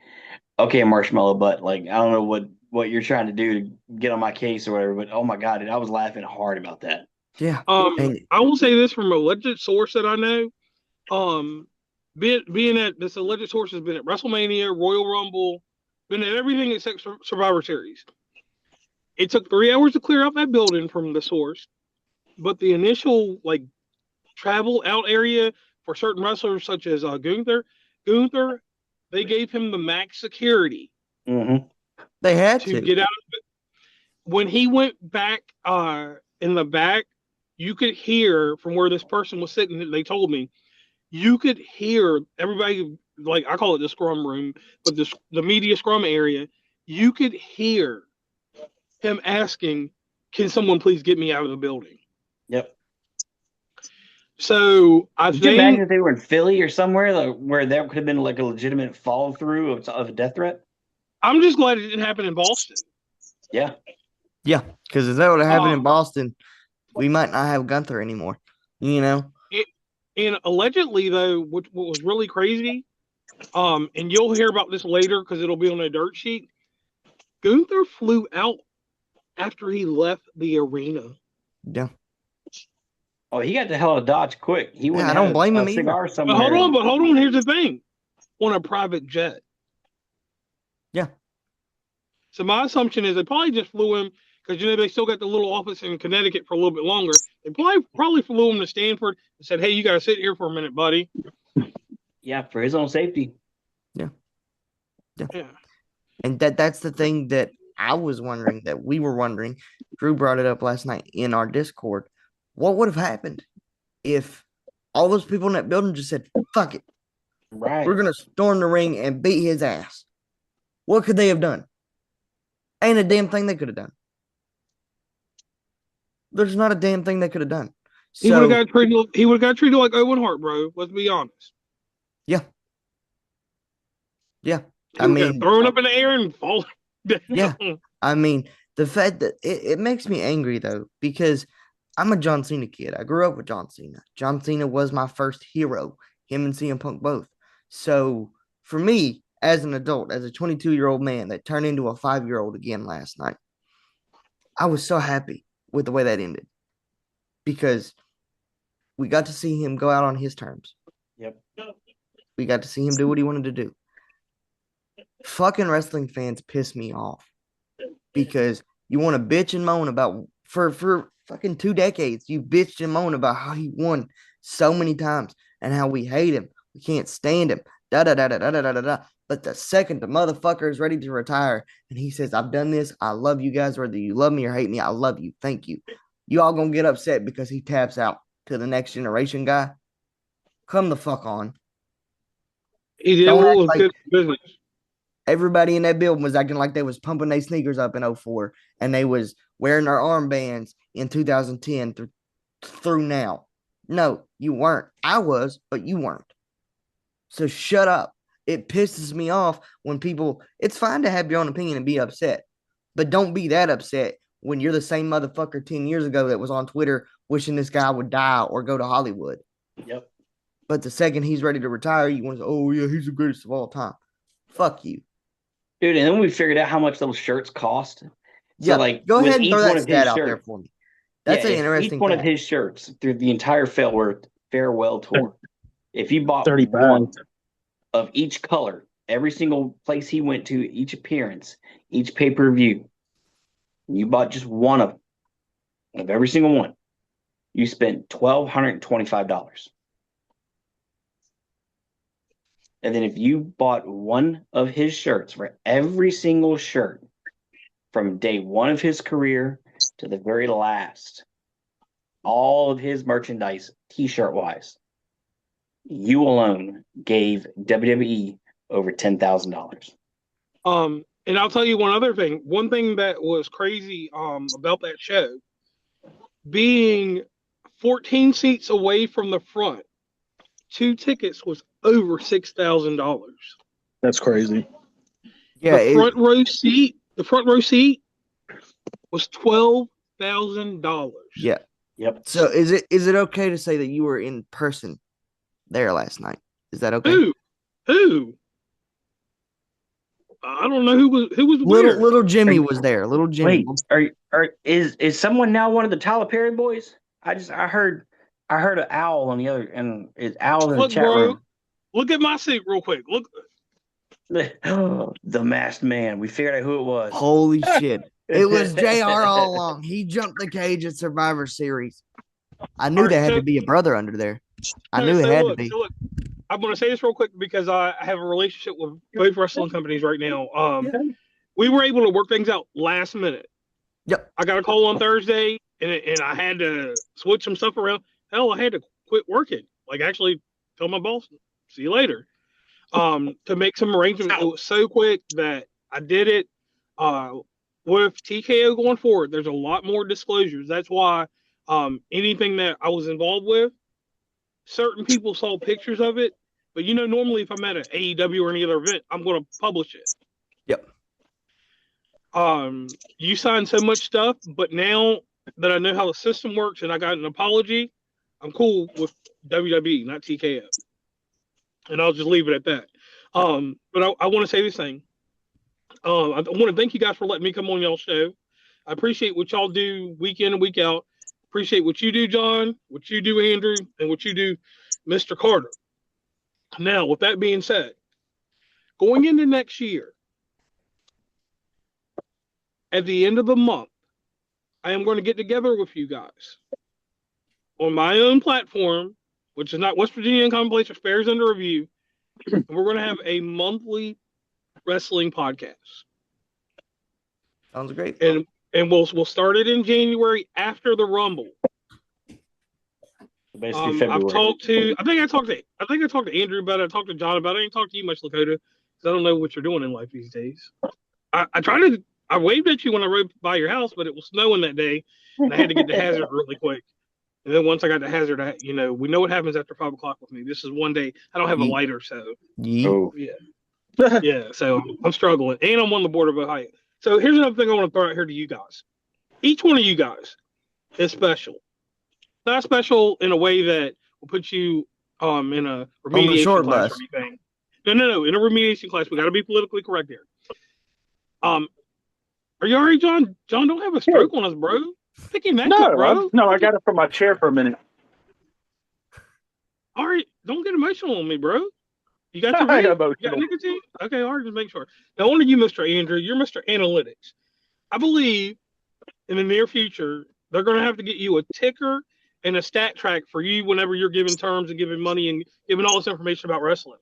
"Okay, marshmallow butt, like I don't know what you're trying to do to get on my case or whatever, but oh my god, dude, I was laughing hard about that." Yeah. I will say this from a legit source that I know. Being that this alleged source has been at WrestleMania, Royal Rumble, been at everything except Survivor Series. It took 3 hours to clear out that building from the source, but the initial like travel out area for certain wrestlers such as Gunther, they gave him the max security Mm-hmm. They had to to. get out of it. When he went back in the back, you could hear from where this person was sitting. They told me you could hear everybody, like I call it the scrum room, but the media scrum area. You could hear him asking, "Can someone please get me out of the building?" Yep. So I Could you imagine think if they were in Philly or somewhere like, where there could have been like a legitimate follow through of a death threat? I'm just glad it didn't happen in Boston. Yeah. Yeah, because if that would have happened in Boston, we might not have Gunther anymore. And allegedly, though, what was really crazy, and you'll hear about this later because it'll be on a dirt sheet. Gunther flew out after he left the arena. Yeah. Oh, he got the hell out of Dodge quick. He wouldn't I don't have blame him a either. cigar But somewhere. hold on. Here's the thing: on a private jet. Yeah. So my assumption is they probably just flew him because they still got the little office in Connecticut for a little bit longer. They probably flew him to Stanford and said, "Hey, you got to sit here for a minute, buddy." Yeah, for his own safety. Yeah. Yeah. And that's the thing that I was wondering, that we were wondering. Drew brought it up last night in our Discord. What would have happened if all those people in that building just said, fuck it. Right. We're going to storm the ring and beat his ass. What could they have done? Ain't a damn thing they could have done. There's not a damn thing they could have done. He would have got treated. He would have got treated like Owen Hart, bro. Let's be honest. Yeah. Yeah. He would get thrown up in the air and fall down. Yeah. I mean, the fact that it makes me angry, though, because I'm a John Cena kid. I grew up with John Cena. John Cena was my first hero, him and CM Punk both. So for me, as an adult, as a 22-year-old man that turned into a 5-year-old again last night, I was so happy with the way that ended because we got to see him go out on his terms. Yep. We got to see him do what he wanted to do. Fucking wrestling fans piss me off because you want to bitch and moan about for fucking 2 decades. You bitched and moaned about how he won so many times and how we hate him. We can't stand him. Da da da da da da da da. But the second the motherfucker is ready to retire and he says, I've done this, I love you guys, whether you love me or hate me, I love you. Thank you. You all gonna get upset because he taps out to the next generation guy. Come the fuck on. He did what was good business. Everybody in that building was acting like they was pumping their sneakers up in 04 and they was wearing their armbands in 2010 through now. No, you weren't. I was, but you weren't. So shut up. It pisses me off when people, it's fine to have your own opinion and be upset, but don't be that upset when you're the same motherfucker 10 years ago that was on Twitter wishing this guy would die or go to Hollywood. Yep. But the second he's ready to retire, you want to say, oh, yeah, he's the greatest of all time. Fuck you. Dude, and then we figured out how much those shirts cost. So, Yeah, like, go with ahead and each throw one that of his stat out there shirts, for me. That's an interesting each one of fact. his shirts through the entire farewell tour, if you bought 35. one of each color, every single place he went to, each appearance, each pay-per-view, you bought just one of every single one, you spent $1,225. And then if you bought one of his shirts for every single shirt from day one of his career to the very last, all of his merchandise, t-shirt wise, you alone gave WWE over $10,000. And I'll tell you one other thing. One thing that was crazy about that show, being 14 seats away from the front, 2 tickets was over $6,000. That's crazy. Yeah, the front row seat was $12,000. yeah. Yep. So is it okay to say that you were in person there last night? Is that okay? Who? I don't know who was where. Little Jimmy was there. Little Jimmy. Wait, is someone now one of the Tyler Perry boys? I heard an owl on the other, and is owl in the chat room. Look at my seat real quick. Look. The masked man. We figured out who it was. Holy shit. It was JR all along. He jumped the cage at Survivor Series. I knew there had to be a brother under there. I knew it had to be. So look, I'm going to say this real quick because I have a relationship with both wrestling companies right now. We were able to work things out last minute. Yep. I got a call on Thursday, and I had to switch some stuff around. Hell, I had to quit working. Like, actually tell my boss, see you later. To make some arrangements. It was so quick that I did it. With TKO going forward, there's a lot more disclosures. That's why anything that I was involved with, certain people saw pictures of it. But normally if I'm at an AEW or any other event, I'm going to publish it. Yep. You signed so much stuff, but now that I know how the system works and I got an apology, I'm cool with WWE, not TKO. And I'll just leave it at that. But I want to say this thing. I want to thank you guys for letting me come on y'all's show. I appreciate what y'all do week in and week out. Appreciate what you do, John, what you do, Andrew, and what you do, Mr. Carter. Now, with that being said, going into next year, at the end of the month, I am going to get together with you guys on my own platform, which is not West Virginia Uncommon Place or Spares Under Review. And we're going to have a monthly wrestling podcast. Sounds great. And we'll start it in January after the Rumble. Basically February. I think I talked to Andrew about it. I talked to John about it. I ain't talked to you much, Lakota, because I don't know what you're doing in life these days. I waved at you when I rode by your house, but it was snowing that day, and I had to get to Hazard really quick. And then once I got to Hazard, we know what happens after 5 o'clock with me. This is one day I don't have a lighter, so yeah. So I'm struggling, and I'm on the border of Ohio. So here's another thing I want to throw out here to you guys. Each one of you guys is special. Not special in a way that will put you in a remediation class or anything. No. In a remediation class, we got to be politically correct here. Are you all right, John? John, don't have a stroke on us, bro. Pick your neck up, bro. I got it from my chair for a minute. All right, don't get emotional on me, bro. You got your nicotine? Okay, all right, just make sure. Now, on to you, Mr. Andrew. You're Mr. Analytics. I believe in the near future, they're going to have to get you a ticker and a stat track for you whenever you're giving terms and giving money and giving all this information about wrestling.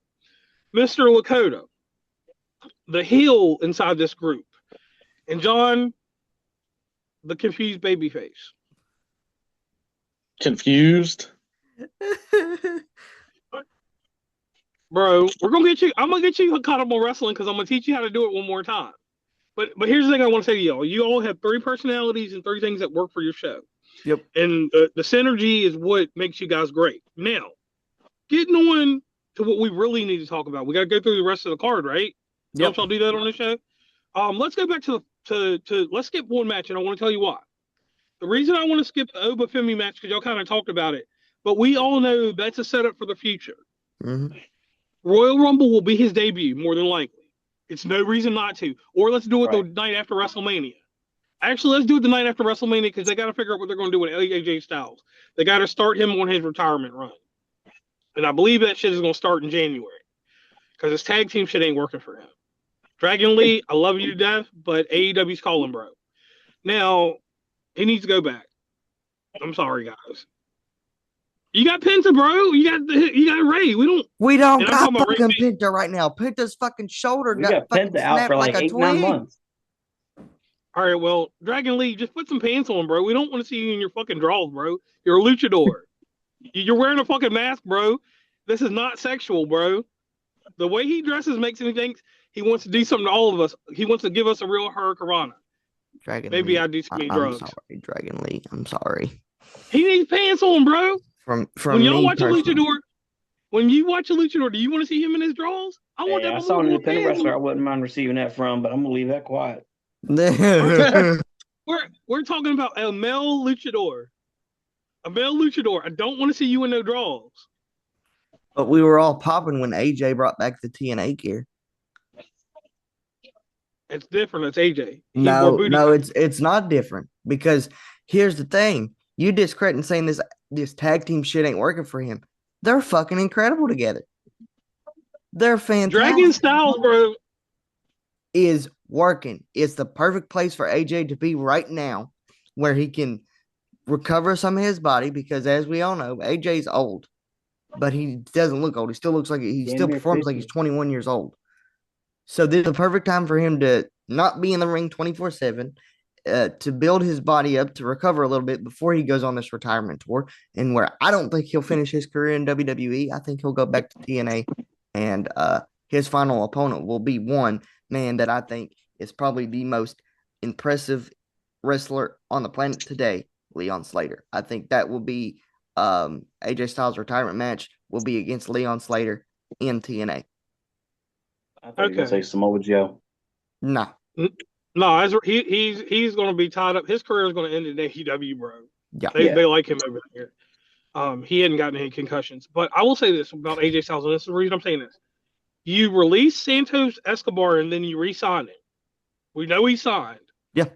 Mr. Lakota, the heel inside this group, and John, the confused babyface. Confused? Bro, I'm gonna get you caught up on wrestling because I'm gonna teach you how to do it one more time. But here's the thing I want to say to y'all. You all have 3 personalities and 3 things that work for your show. Yep. And the synergy is what makes you guys great. Now, getting on to what we really need to talk about. We got to go through the rest of the card, right? Yep. Don't y'all do that on the show? Let's go back to let's skip one match, and I want to tell you why. The reason I want to skip the Oba Femi match because y'all kind of talked about it, but we all know that's a setup for the future. Mm-hmm. Royal Rumble will be his debut, more than likely. It's no reason not to. Or let's do it Right. the night after WrestleMania. Actually, let's do it the night after WrestleMania because they got to figure out what they're going to do with AJ Styles. They got to start him on his retirement run. And I believe that shit is going to start in January because his tag team shit ain't working for him. Dragon Lee, I love you to death, but AEW's calling, bro. Now, he needs to go back. I'm sorry, guys. You got Penta, bro. You got Ray. We don't And I'm got talking about Ray fucking Phoenix. Penta right now. Penta's fucking shoulder We got got fucking Penta out snapped for like like a 8-9 twig. months. All right, well, Dragon Lee, just put some pants on, bro. We don't want to see you in your fucking drawers, bro. You're a luchador. You're wearing a fucking mask, bro. This is not sexual, bro. The way he dresses makes me think he wants to do something to all of us. He wants to give us a real Hurricanrana. Dragon Maybe Lee. I do too many I'm drugs. sorry, Dragon Lee. I'm sorry. He needs pants on, bro. From When y'all me watch personally. a luchador, when you watch a luchador, do you want to see him in his drawers? I want Hey, that I saw an motherfucker with independent pants wrestler I on. wouldn't mind receiving that from, but I'm gonna leave that quiet. We're talking about a male luchador. A male luchador. I don't want to see you in no drawers. But we were all popping when AJ brought back the TNA gear. It's different. It's AJ. He wore No, booty. no, it's not different because here's the thing. You discrediting saying this tag team shit ain't working for him. They're fucking incredible together. They're fantastic. Dragon Styles, bro. Is working. It's the perfect place for AJ to be right now where he can recover some of his body because as we all know, AJ's old. But he doesn't look old. He still looks like he Damn still near performs like 50. he's 21 years old. So this is the perfect time for him to not be in the ring 24/7, to build his body up to recover a little bit before he goes on this retirement tour. And where I don't think he'll finish his career in WWE, I think he'll go back to TNA, and his final opponent will be one man that I think is probably the most impressive wrestler on the planet today, Leon Slater. I think that will be AJ Styles' retirement match will be against Leon Slater in TNA. I thought you were gonna Okay. say Samoa Joe. No. No, he's going to be tied up. His career is going to end in AEW, bro. Yeah. They like him over there. He hadn't gotten any concussions. But I will say this about AJ Styles, and this is the reason I'm saying this. You release Santos Escobar and then you re-sign him. We know he signed. Yeah.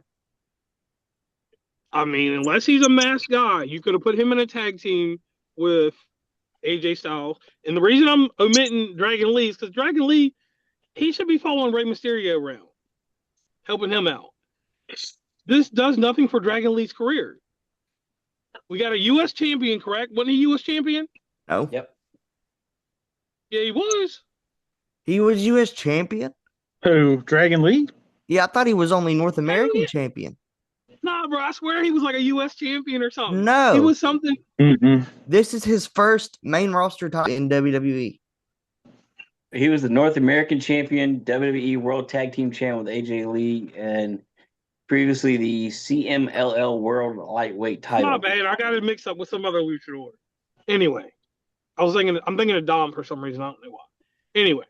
I mean, unless he's a masked guy, you could have put him in a tag team with AJ Styles. And the reason I'm omitting Dragon Lee is because Dragon Lee, he should be following Rey Mysterio around, helping him out. This does nothing for Dragon Lee's career. We got a U.S. champion, correct? Wasn't he U.S. champion? No. Yep. Yeah, he was. He was U.S. champion? Who? Dragon Lee? Yeah, I thought he was only North American champion. Nah, bro, I swear he was like a U.S. champion or something. No. He was something. Mm-mm. This is his first main roster title in WWE. He was the North American champion, WWE World Tag Team Champion with AJ Lee, and previously the CMLL World Lightweight title. My bad. I got it mixed up with some other luchador. Anyway, I'm thinking of Dom for some reason. I don't know why. Anyway,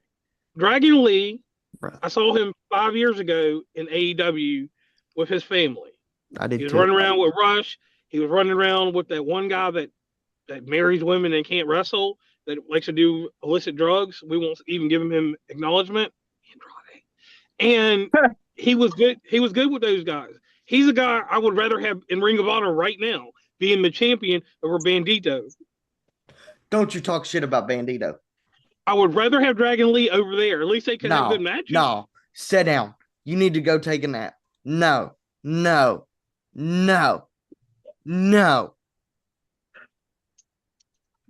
Dragon Lee, Bruh. I saw him 5 years ago in AEW with his family. I did He was too. running around with Rush. He was running around with that one guy that marries women and can't wrestle, that likes to do illicit drugs. We won't even give him acknowledgement. And he was good. He was good with those guys. He's a guy I would rather have in Ring of Honor right now, being the champion over Bandito. Don't you talk shit about Bandito. I would rather have Dragon Lee over there. At least they can have good matches. No, sit down. You need to go take a nap. No.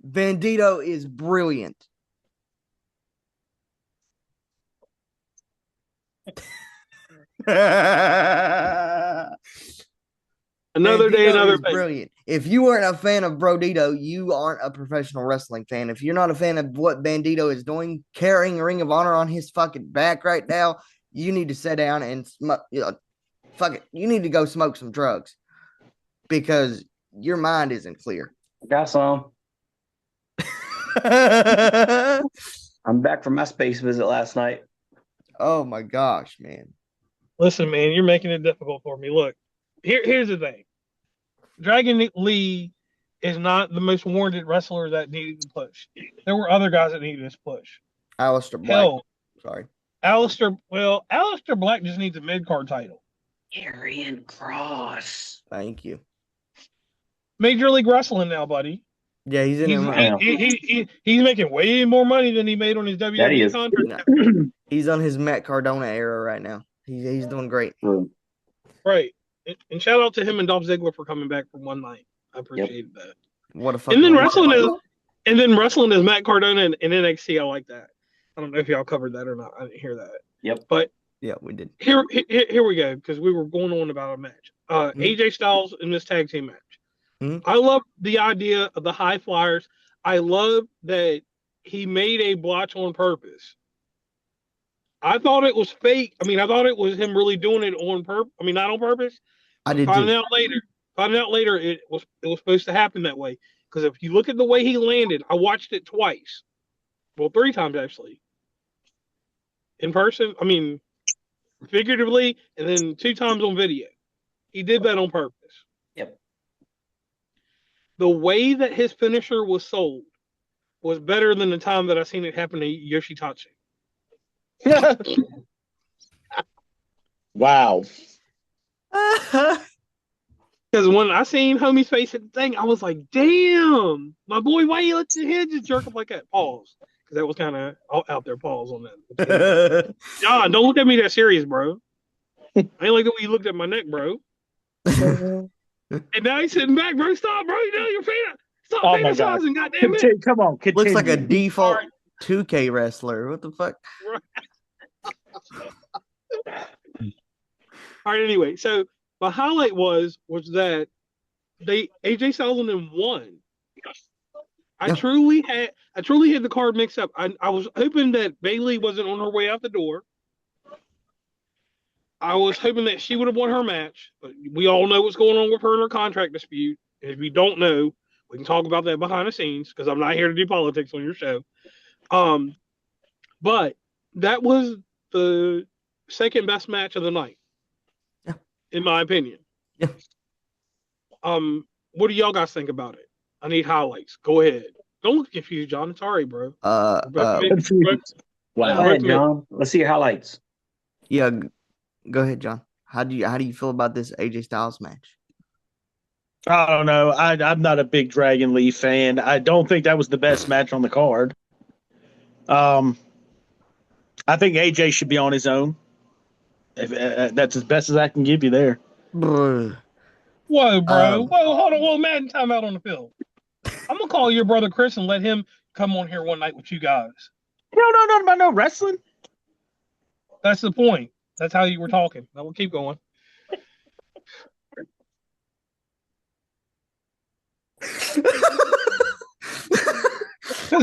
Bandito is brilliant. Another day, Bandito another is thing. brilliant. If you weren't a fan of Brodito, you aren't a professional wrestling fan. If you're not a fan of what Bandito is doing, carrying Ring of Honor on his fucking back right now, you need to sit down and fuck it. You need to go smoke some drugs because your mind isn't clear. Got some. I'm back from my space visit last night. Oh my gosh, man. Listen, man, you're making it difficult for me. Look, here's the thing. Dragon Lee is not the most warranted wrestler that needed the push. There were other guys that needed this push. Alistair Black. Hell, Sorry. Alistair Black just needs a mid-card title. Arian Cross. Thank you. Major League Wrestling now, buddy. Yeah, he's in He's making way more money than he made on his WWE contract. No. He's on his Matt Cardona era right now. He's doing great. Right. And shout out to him and Dolph Ziggler for coming back for one night. I appreciated that. What a fucking and then wrestling is Matt Cardona in NXT. I like that. I don't know if y'all covered that or not. I didn't hear that. Yep. But yeah, we did. Here we go, because we were going on about a match. AJ Styles in this tag team match. I love the idea of the high flyers. I love that he made a blotch on purpose. I thought it was fake. I mean, I thought it was him really doing it on purpose. I mean, not on purpose. I did finding out later, it was supposed to happen that way. Because if you look at the way he landed, I watched it twice. Well, 3 times actually. In person, I mean, figuratively, and then 2 times on video. He did that on purpose. Yep. The way that his finisher was sold was better than the time that I seen it happen to Yoshitatsu. Wow. Because when I seen homie's face at the thing, I was like, damn, my boy, why you let your head just jerk up like that? Pause. Because that was kind of out there. Pause on that. John, don't look at me that serious, bro. I ain't like the way you looked at my neck, bro. And now he's sitting back, bro. Stop, bro. You know you're stop fantasizing, goddamn it. Come on, continue. Looks like a default 2K wrestler. What the fuck? All right, anyway, so my highlight was that AJ Styles and them won. I truly had the card mixed up. I was hoping that Bayley wasn't on her way out the door. I was hoping that she would have won her match, but we all know what's going on with her and her contract dispute. And if you don't know, we can talk about that behind the scenes, because I'm not here to do politics on your show. But that was the second best match of the night, in my opinion. Yeah. What do y'all guys think about it? I need highlights. Go ahead. Don't look confused, John. It's all right, bro. Wow. Go ahead, John. Let's see your highlights. Yeah, go ahead, John. How do you feel about this AJ Styles match? I don't know. I'm not a big Dragon Lee fan. I don't think that was the best match on the card. I think AJ should be on his own. That's as best as I can give you there. Whoa, bro. Whoa, hold on. Well, Madden timeout on the field. I'm going to call your brother Chris and let him come on here one night with you guys. No wrestling. That's the point. That's how you were talking. Now we'll keep going. Because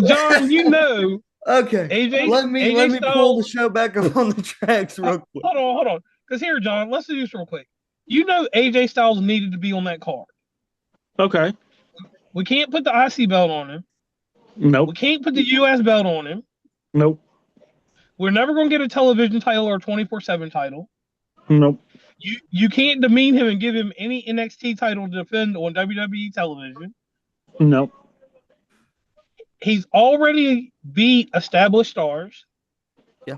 John, you know. Okay. AJ, let me pull the show back up on the tracks real quick. Hold on. Because here, John, let's do this real quick. You know AJ Styles needed to be on that card. Okay. We can't put the IC belt on him. Nope. We can't put the US belt on him. Nope. We're never going to get a television title or a 24/7 title. Nope. You can't demean him and give him any NXT title to defend on WWE television. Nope. He's already beat established stars. Yeah.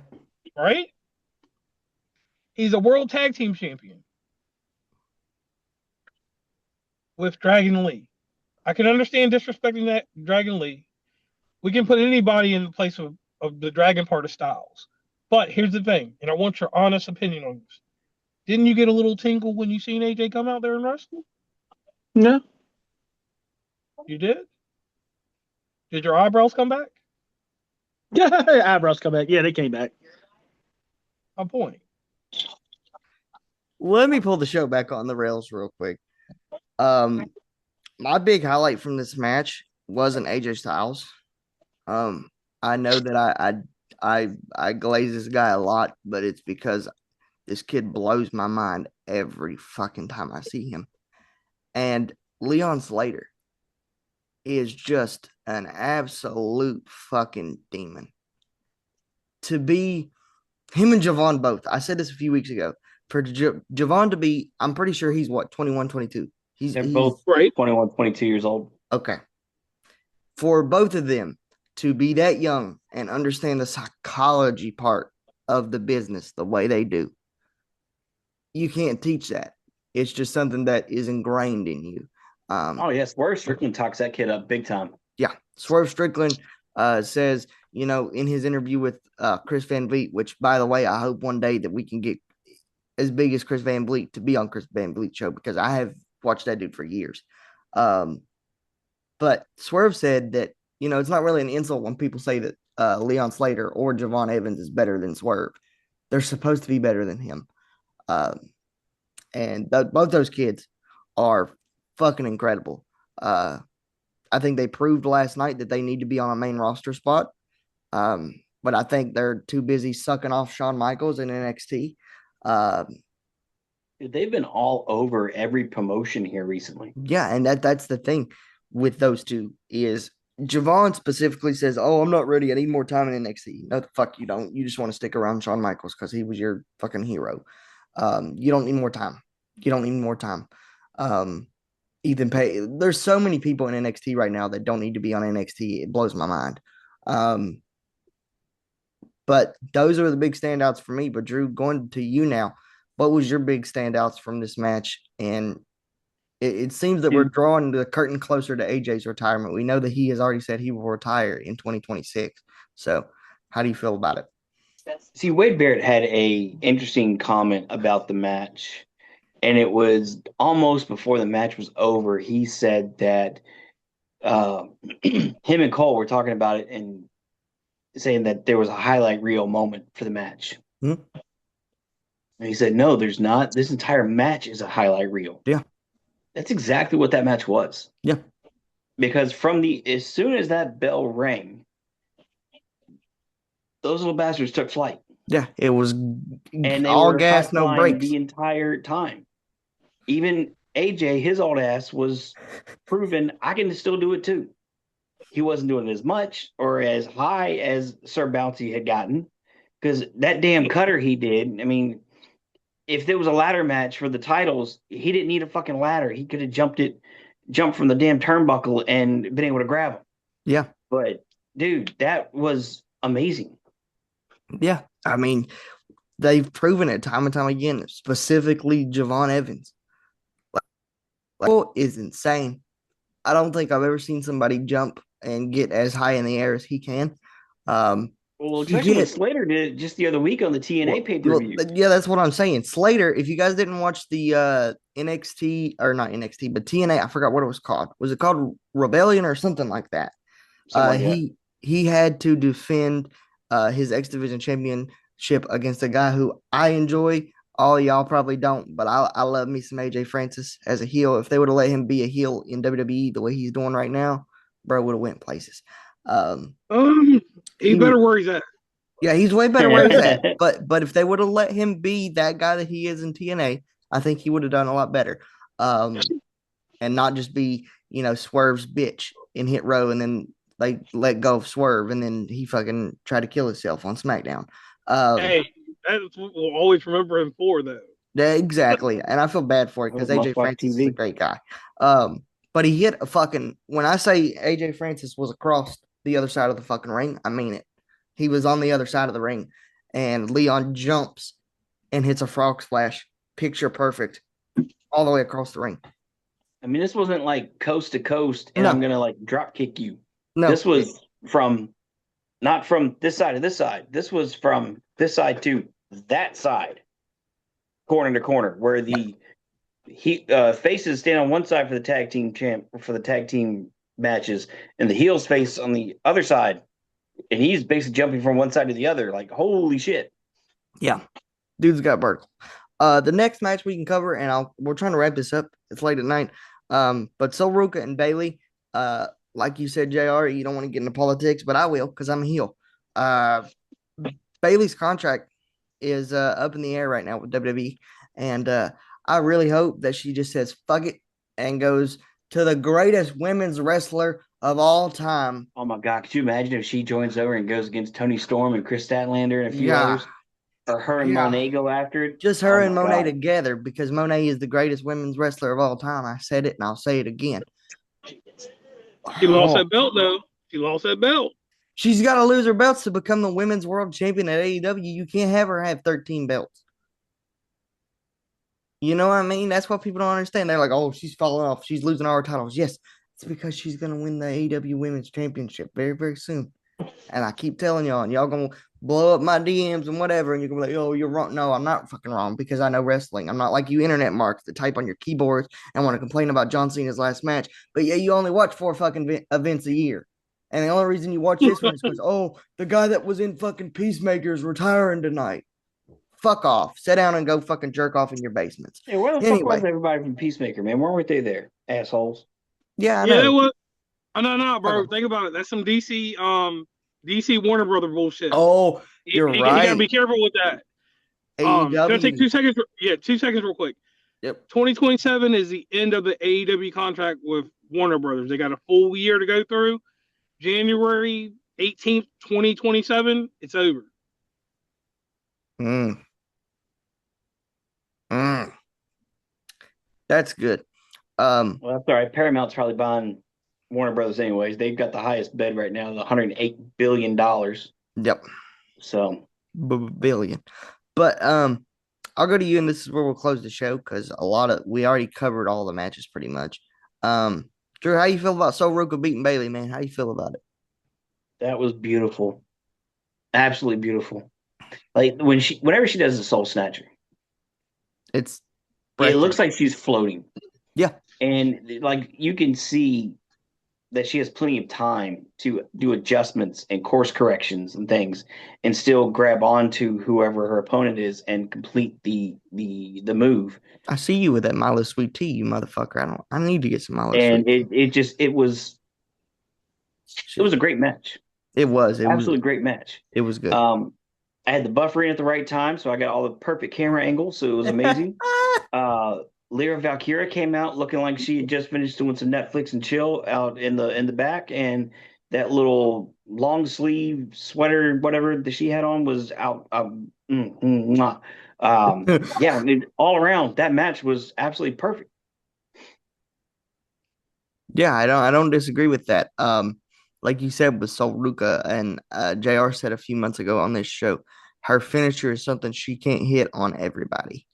Right? He's a world tag team champion with Dragon Lee. I can understand disrespecting that Dragon Lee. We can put anybody in the place of the Dragon part of Styles. But here's the thing, and I want your honest opinion on this. Didn't you get a little tingle when you seen AJ come out there and wrestle? No. You did? Did your eyebrows come back? Yeah, eyebrows come back. Yeah, they came back. My point. Let me pull the show back on the rails real quick. My big highlight from this match wasn't AJ Styles. I know that I glaze this guy a lot, but it's because this kid blows my mind every fucking time I see him. And Leon Slater is just an absolute fucking demon. To be him and Javon both. I said this a few weeks ago. For Javon to be, I'm pretty sure he's what, 21, 22. They're He's both Right. 21, 22 years old. okay. For both of them to be that young and understand the psychology part of the business the way they do, you can't teach that. It's just something that is ingrained in you. Oh, yes. Swerve Strickland talks that kid up big time. Yeah. Swerve Strickland says, in his interview with Chris Van Vliet, which, by the way, I hope one day that we can get as big as Chris Van Vliet to be on Chris Van Vliet's show, because I have watched that dude for years. But Swerve said that, it's not really an insult when people say that Leon Slater or Javon Evans is better than Swerve. They're supposed to be better than him. And both those kids are fucking incredible. I think they proved last night that they need to be on a main roster spot. But I think they're too busy sucking off Shawn Michaels in NXT. They've been all over every promotion here recently. Yeah, and that's the thing with those two is Javon specifically says, "Oh, I'm not ready. I need more time in NXT." No, the fuck you don't. You just want to stick around Shawn Michaels because he was your fucking hero. You don't need more time. You don't need more time. Ethan Page. There's so many people in NXT right now that don't need to be on NXT. It blows my mind. But those are the big standouts for me. But Drew, going to you now, what was your big standouts from this match? And it seems that we're drawing the curtain closer to AJ's retirement. We know that he has already said he will retire in 2026. So how do you feel about it? See, Wade Barrett had a interesting comment about the match, and it was almost before the match was over. He said that him and Cole were talking about it and saying that there was a highlight reel moment for the match. Mm-hmm. And he said, no, there's not. This entire match is a highlight reel. Yeah. That's exactly what that match was. Yeah. Because as soon as that bell rang, those little bastards took flight. Yeah, it was and they all were gas, no brakes the entire time. Even AJ, his old ass, was proven I can still do it too. He wasn't doing it as much or as high as Sir Bouncy had gotten, because that damn cutter he did. I mean, if there was a ladder match for the titles, he didn't need a fucking ladder. He could have jumped from the damn turnbuckle and been able to grab him. Yeah. But dude, that was amazing. Yeah. I mean, they've proven it time and time again, specifically Javon Evans. Is insane. I don't think I've ever seen somebody jump and get as high in the air as he can. Well, especially when Slater did it just the other week on the TNA pay-per-view. Yeah, that's what I'm saying. Slater, if you guys didn't watch the NXT, or not NXT, but TNA, I forgot what it was called. Was it called Rebellion or something like that? He had to defend his X Division championship against a guy who I enjoy. All y'all probably don't, but I love me some AJ Francis as a heel. If they would have let him be a heel in WWE the way he's doing right now, bro would have went places. He better where he's at. Yeah, he's way better where he's at. But if they would have let him be that guy that he is in TNA, I think he would have done a lot better. And not just be, Swerve's bitch in Hit Row, and then they let go of Swerve, and then he fucking tried to kill himself on SmackDown. Hey, that's what we'll always remember him for, though. Yeah, exactly. And I feel bad for it because AJ Francis is a great guy. But he hit a fucking, when I say AJ Francis was across the other side of the fucking ring, I mean it. He was on the other side of the ring, and Leon jumps and hits a frog splash, picture perfect, all the way across the ring. I mean, this wasn't like coast to coast, and I'm gonna like drop kick you. No, this was not from this side to this side. This was from this side to that side, corner to corner, where the faces stand on one side for the tag team matches, and the heels face on the other side. And he's basically jumping from one side to the other, like, holy shit. Yeah. Dude's got vertical. The next match we can cover, and we're trying to wrap this up. It's late at night. But Sol Ruca and Bayley, like you said, JR, you don't want to get into politics, but I will because I'm a heel. Bayley's contract is up in the air right now with WWE. And I really hope that she just says, fuck it, and goes to the greatest women's wrestler of all time. Oh my God! Could you imagine if she joins over and goes against Tony Storm and Chris Statlander and a few Yeah, others, or her and yeah. Monet go after it? Just her Oh and my Monet God! together because Monet is the greatest women's wrestler of all time. I said it and I'll say it again. She lost Oh, that belt though. She lost that belt. she's got to lose her belts to become the women's world champion at AEW. You can't have her have 13 belts. You know what I mean? That's what people don't understand. They're like, oh, she's falling off. She's losing all her titles. Yes, it's because she's going to win the AEW Women's Championship very, very soon. And I keep telling y'all, and y'all going to blow up my DMs and whatever. And you're going to be like, oh, you're wrong. No, I'm not fucking wrong because I know wrestling. I'm not like you internet marks that type on your keyboards and want to complain about John Cena's last match. But yeah, you only watch 4 fucking events a year. And the only reason you watch this one is because, oh, the guy that was in fucking Peacemaker is retiring tonight. Fuck off. Sit down and go fucking jerk off in your basements. Hey, where the fuck Anyway, was everybody from Peacemaker, man? Why weren't they there, assholes? yeah, I Yeah, that know. was. Oh, no, bro. Okay. Think about it. That's some DC Warner Brother bullshit. Oh, you're He got to right. be careful with that. Can I take AEW. 2 seconds? Yeah, 2 seconds, real quick. Yep. 2027 is the end of the AEW contract with Warner Brothers. They got a full year to go through. January 18th, 2027, it's over. Mm. Mm. That's good. Well, that's all right. Paramount's probably buying Warner Brothers anyways. They've got the highest bid right now, the $108 billion. Yep. So Billion. But I'll go to you, and this is where we'll close the show because we already covered all the matches pretty much. Drew, how you feel about Sol Ruka beating Bailey, man? How you feel about it? that was beautiful. Absolutely beautiful. Like whenever she does the soul snatcher, It's it looks like she's floating. Yeah. And like you can see that she has plenty of time to do adjustments and course corrections and things and still grab onto whoever her opponent is and complete the move. I see you with that Milo Sweet Tea, you motherfucker. I need to get some Milo And Sweet Tea. it was a great match. It was Absolutely great match. It was good. I had the buffer in at the right time, so I got all the perfect camera angles, so it was amazing. Lyra Valkyria came out looking like she had just finished doing some Netflix and chill out in the back, and that little long sleeve sweater, whatever that she had on, was out. Yeah, I mean, all around that match was absolutely perfect. Yeah, I don't disagree with that. Like you said with Sol Ruka and JR said a few months ago on this show, her finisher is something she can't hit on everybody.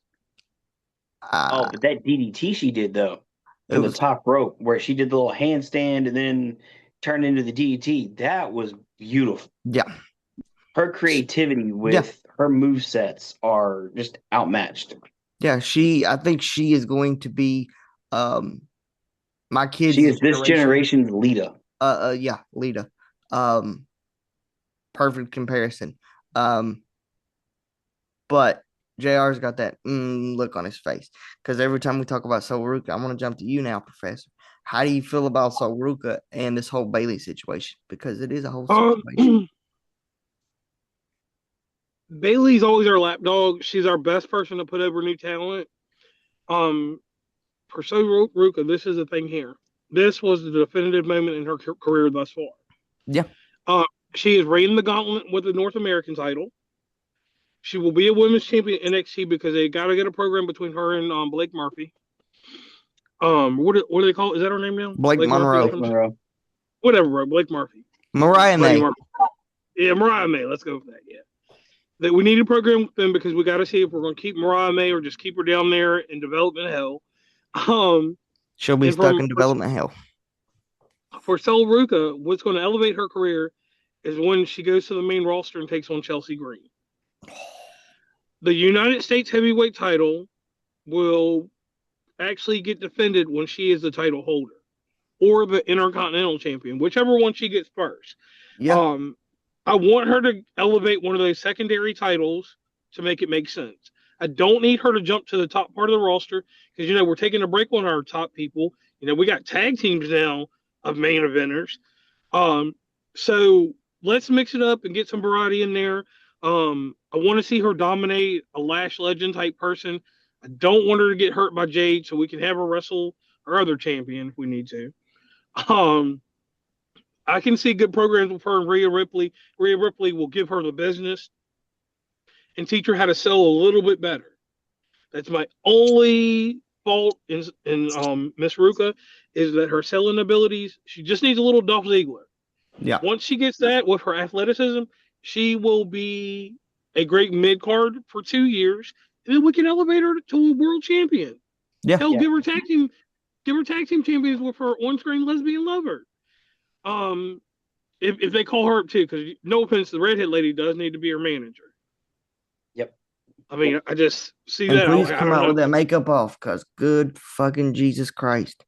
But that DDT she did though It from the was top rope, where she did the little handstand and then turned into the DDT, that was beautiful. yeah. Her creativity with her move sets are just outmatched. Yeah, I think she is going to be my kids. She is this generation's Lita. Yeah, Lita. Perfect comparison. But JR's got that look on his face because every time we talk about Sol Ruka, I'm going to jump to you now, Professor. How do you feel about Sol Ruka and this whole Bailey situation? Because it is a whole situation. Bailey's always our lapdog. She's our best person to put over new talent. For Sol Ruka, this is the thing here. This was the definitive moment in her career thus far. Yeah. She is reigning the gauntlet with the North American title. She will be a women's champion in NXT because they got to get a program between her and Blake Murphy. What do they call it? Is that her name now? Blake Monroe. Monroe. Whatever, bro. Blake Murphy. Mariah May. Yeah, Mariah May. Let's go with that. Yeah. That we need a program with them because we got to see if we're going to keep Mariah May or just keep her down there in development hell. She'll be stuck in development hell. For Sol Ruka, what's going to elevate her career is when she goes to the main roster and takes on Chelsea Green. The United States heavyweight title will actually get defended when she is the title holder or the Intercontinental champion, whichever one she gets first. Yeah. I want her to elevate one of those secondary titles to make it make sense. I don't need her to jump to the top part of the roster because, we're taking a break on our top people. We got tag teams now of main eventers. So let's mix it up and get some variety in there. I want to see her dominate a Lash Legend type person. I don't want her to get hurt by Jade so we can have her wrestle our other champion if we need to. I can see good programs with her and Rhea Ripley. Rhea Ripley will give her the business and teach her how to sell a little bit better. That's my only fault in Miss Ruka is that her selling abilities. She just needs a little Dolph Ziggler. Yeah. Once she gets that with her athleticism, she will be a great mid card for 2 years, and then we can elevate her to a world champion. Yeah. Hell, give her tag team champions with her on screen lesbian lover. If they call her up too, because no offense, the redhead lady does need to be her manager. Yep. I mean, I just see And that. please I come don't out know. with that makeup off, because good fucking Jesus Christ.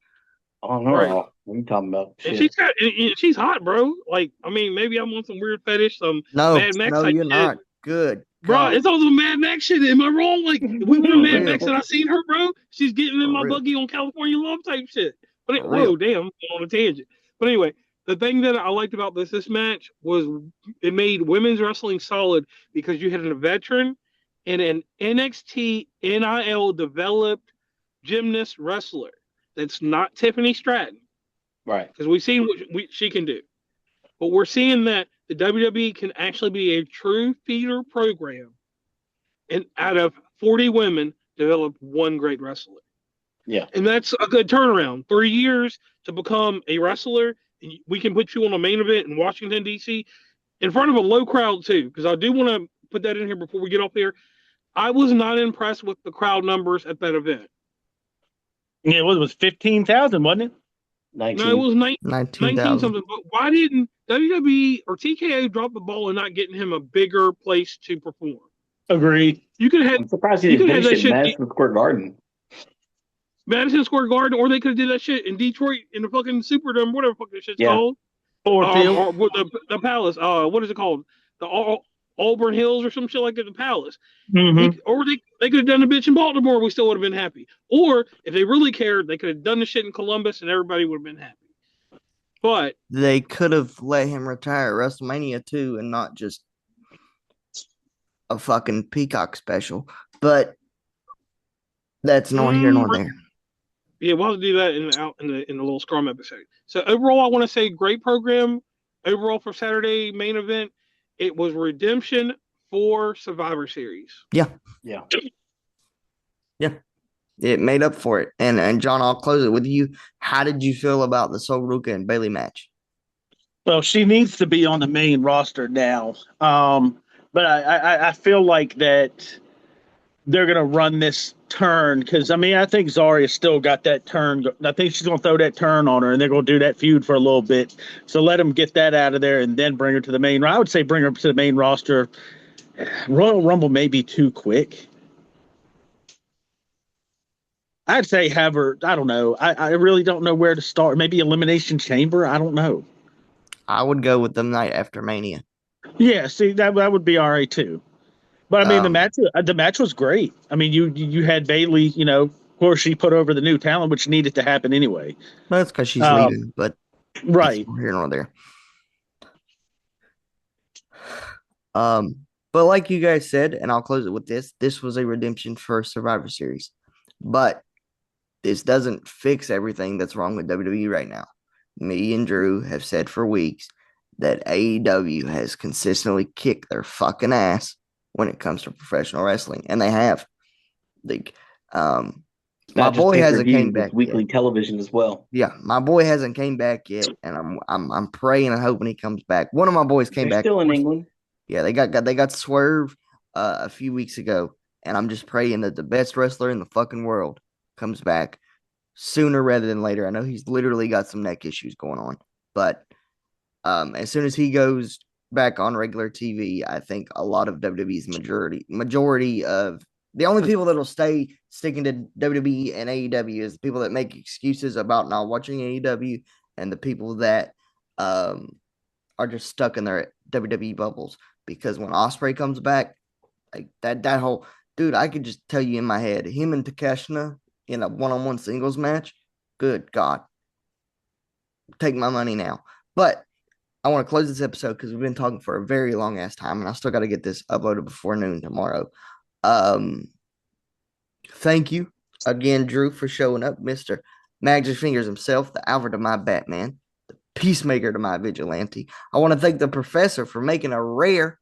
Oh no, Right. what are you talking about? And Shit. she's hot, bro. Like, I mean, maybe I'm on some weird fetish, some No, Mad Max no, type you're shit. not. Good. Bro, God. it's also Mad Max shit. Am I wrong? Like, if we went to For Mad real. Max and I seen her, bro, she's getting in For my real. buggy on California Love type shit. But For real. whoa, damn, I'm on a tangent. But anyway, the thing that I liked about this match was it made women's wrestling solid because you had a veteran and an NXT NIL developed gymnast wrestler that's not Tiffany Stratton. Right. Because we've seen what she can do. But we're seeing that the WWE can actually be a true feeder program and out of 40 women, develop one great wrestler. Yeah. And that's a good turnaround. 3 years to become a wrestler. And we can put you on a main event in Washington, D.C. in front of a low crowd, too, because I do want to put that in here before we get off here. I was not impressed with the crowd numbers at that event. Yeah, it was 15,000, wasn't it? 19. No, it was 19 19,000. something. But why didn't WWE or TKO drop the ball and not getting him a bigger place to perform? Agreed. You could have I'm surprised he you didn't could have finish that it in shit Madison Square Garden. Madison Square Garden, or they could have did that shit in Detroit in the fucking Superdome, whatever the fuck that shit's Yeah. called. Ford Field. Or with the Palace. What is it called? The Auburn Hills or some shit like that. The Palace. Mm-hmm. Or they could have done the bitch in Baltimore. We still would have been happy. Or if they really cared, they could have done the shit in Columbus, and everybody would have been happy. But they could have let him retire at WrestleMania 2 and not just a fucking Peacock special. But that's nor here nor there. Yeah, we'll have to do that in the little Scrum episode. So overall, I want to say great program. Overall for Saturday main event, it was redemption for Survivor Series. Yeah. Yeah. Yeah. It made up for it. And John, I'll close it with you. How did you feel about the Sol Ruka and Bailey match? Well, she needs to be on the main roster now. But I feel like that they're going to run this turn because, I mean, I think Zaria's still got that turn. I think she's going to throw that turn on her, and they're going to do that feud for a little bit. So let them get that out of there and then bring her to the main. I would say bring her to the main roster. Royal Rumble may be too quick. I'd say have her, I don't know. I really don't know where to start. Maybe Elimination Chamber? I don't know. I would go with the night after Mania. Yeah, see, that would be all right, too. But, I mean, the match was great. I mean, you had Bailey, you know, of course, she put over the new talent, which needed to happen anyway. Well, that's because she's leaving, but right here nor there. But like you guys said, and I'll close it with this: this was a redemption for Survivor Series, but this doesn't fix everything that's wrong with WWE right now. Me and Drew have said for weeks that AEW has consistently kicked their fucking ass when it comes to professional wrestling, and they have. Like, my boy hasn't came back. Weekly yet. television as well. Yeah, my boy hasn't came back yet, and I'm praying and hoping he comes back. One of my boys came They're back. Still in England. Yeah, they got Swerve a few weeks ago, and I'm just praying that the best wrestler in the fucking world comes back sooner rather than later. I know he's literally got some neck issues going on, but as soon as he goes back on regular TV, I think a lot of WWE's majority of the only people that'll stay sticking to WWE and AEW is the people that make excuses about not watching AEW and the people that are just stuck in their WWE bubbles. Because when Ospreay comes back, like that whole dude, I could just tell you in my head, him and Takeshita in a one-on-one singles match, good God. Take my money now. But I want to close this episode because we've been talking for a very long ass time, and I still got to get this uploaded before noon tomorrow. Thank you again, Drew, for showing up, Mr. Magic Fingers himself, the Alfred of my Batman, the Peacemaker to my vigilante. I want to thank the professor for making a rare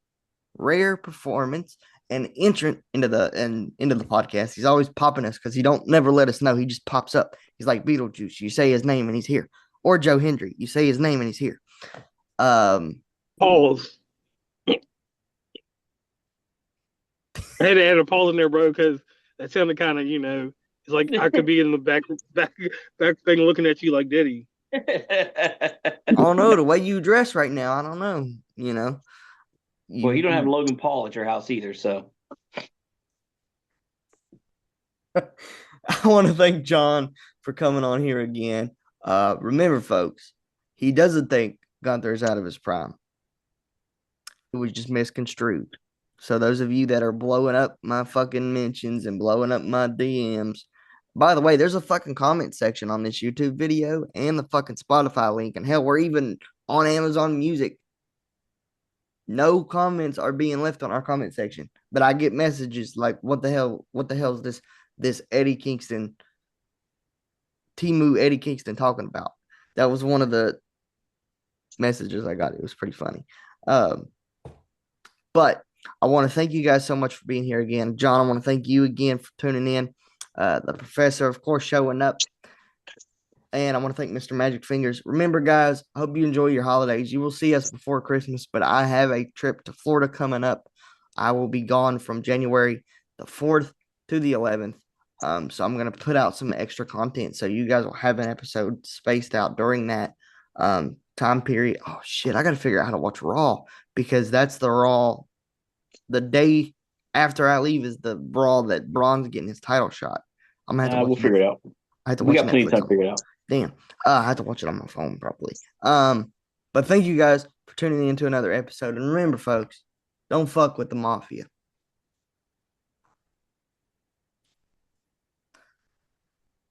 performance and entrant into the podcast. He's always popping us because he don't never let us know. He just pops up. He's like Beetlejuice. You say his name and he's here. Or Joe Hendry. You say his name and he's here. Pause. I had to add a pause in there, bro, because that sounded kind of, it's like I could be in the back thing looking at you like Diddy. I don't know the way you dress right now. I don't know. Well, you don't have Logan Paul at your house either, so. I want to thank John for coming on here again. Remember, folks, he doesn't think Gunther's out of his prime. It was just misconstrued. So those of you that are blowing up my fucking mentions and blowing up my DMs, by the way, there's a fucking comment section on this YouTube video and the fucking Spotify link. And hell, we're even on Amazon Music. No comments are being left on our comment section. But I get messages like, what the hell is this Eddie Kingston, Timu Eddie Kingston talking about? That was one of the messages I got. It was pretty funny. But I want to thank you guys so much for being here again. John, I want to thank you again for tuning in. The professor, of course, showing up. And I want to thank Mr. Magic Fingers. Remember, guys, I hope you enjoy your holidays. You will see us before Christmas, but I have a trip to Florida coming up. I will be gone from January the 4th to the 11th. So I'm going to put out some extra content. So you guys will have an episode spaced out during that time period. Oh, shit. I got to figure out how to watch Raw because that's the Raw. The day after I leave is the Raw that Braun's getting his title shot. I'm going to have to watch We'll figure it out. I have to We watch got plenty of time Netflix to figure it out. Damn. I have to watch it on my phone probably. But thank you guys for tuning in to another episode. And remember, folks, don't fuck with the Mafia.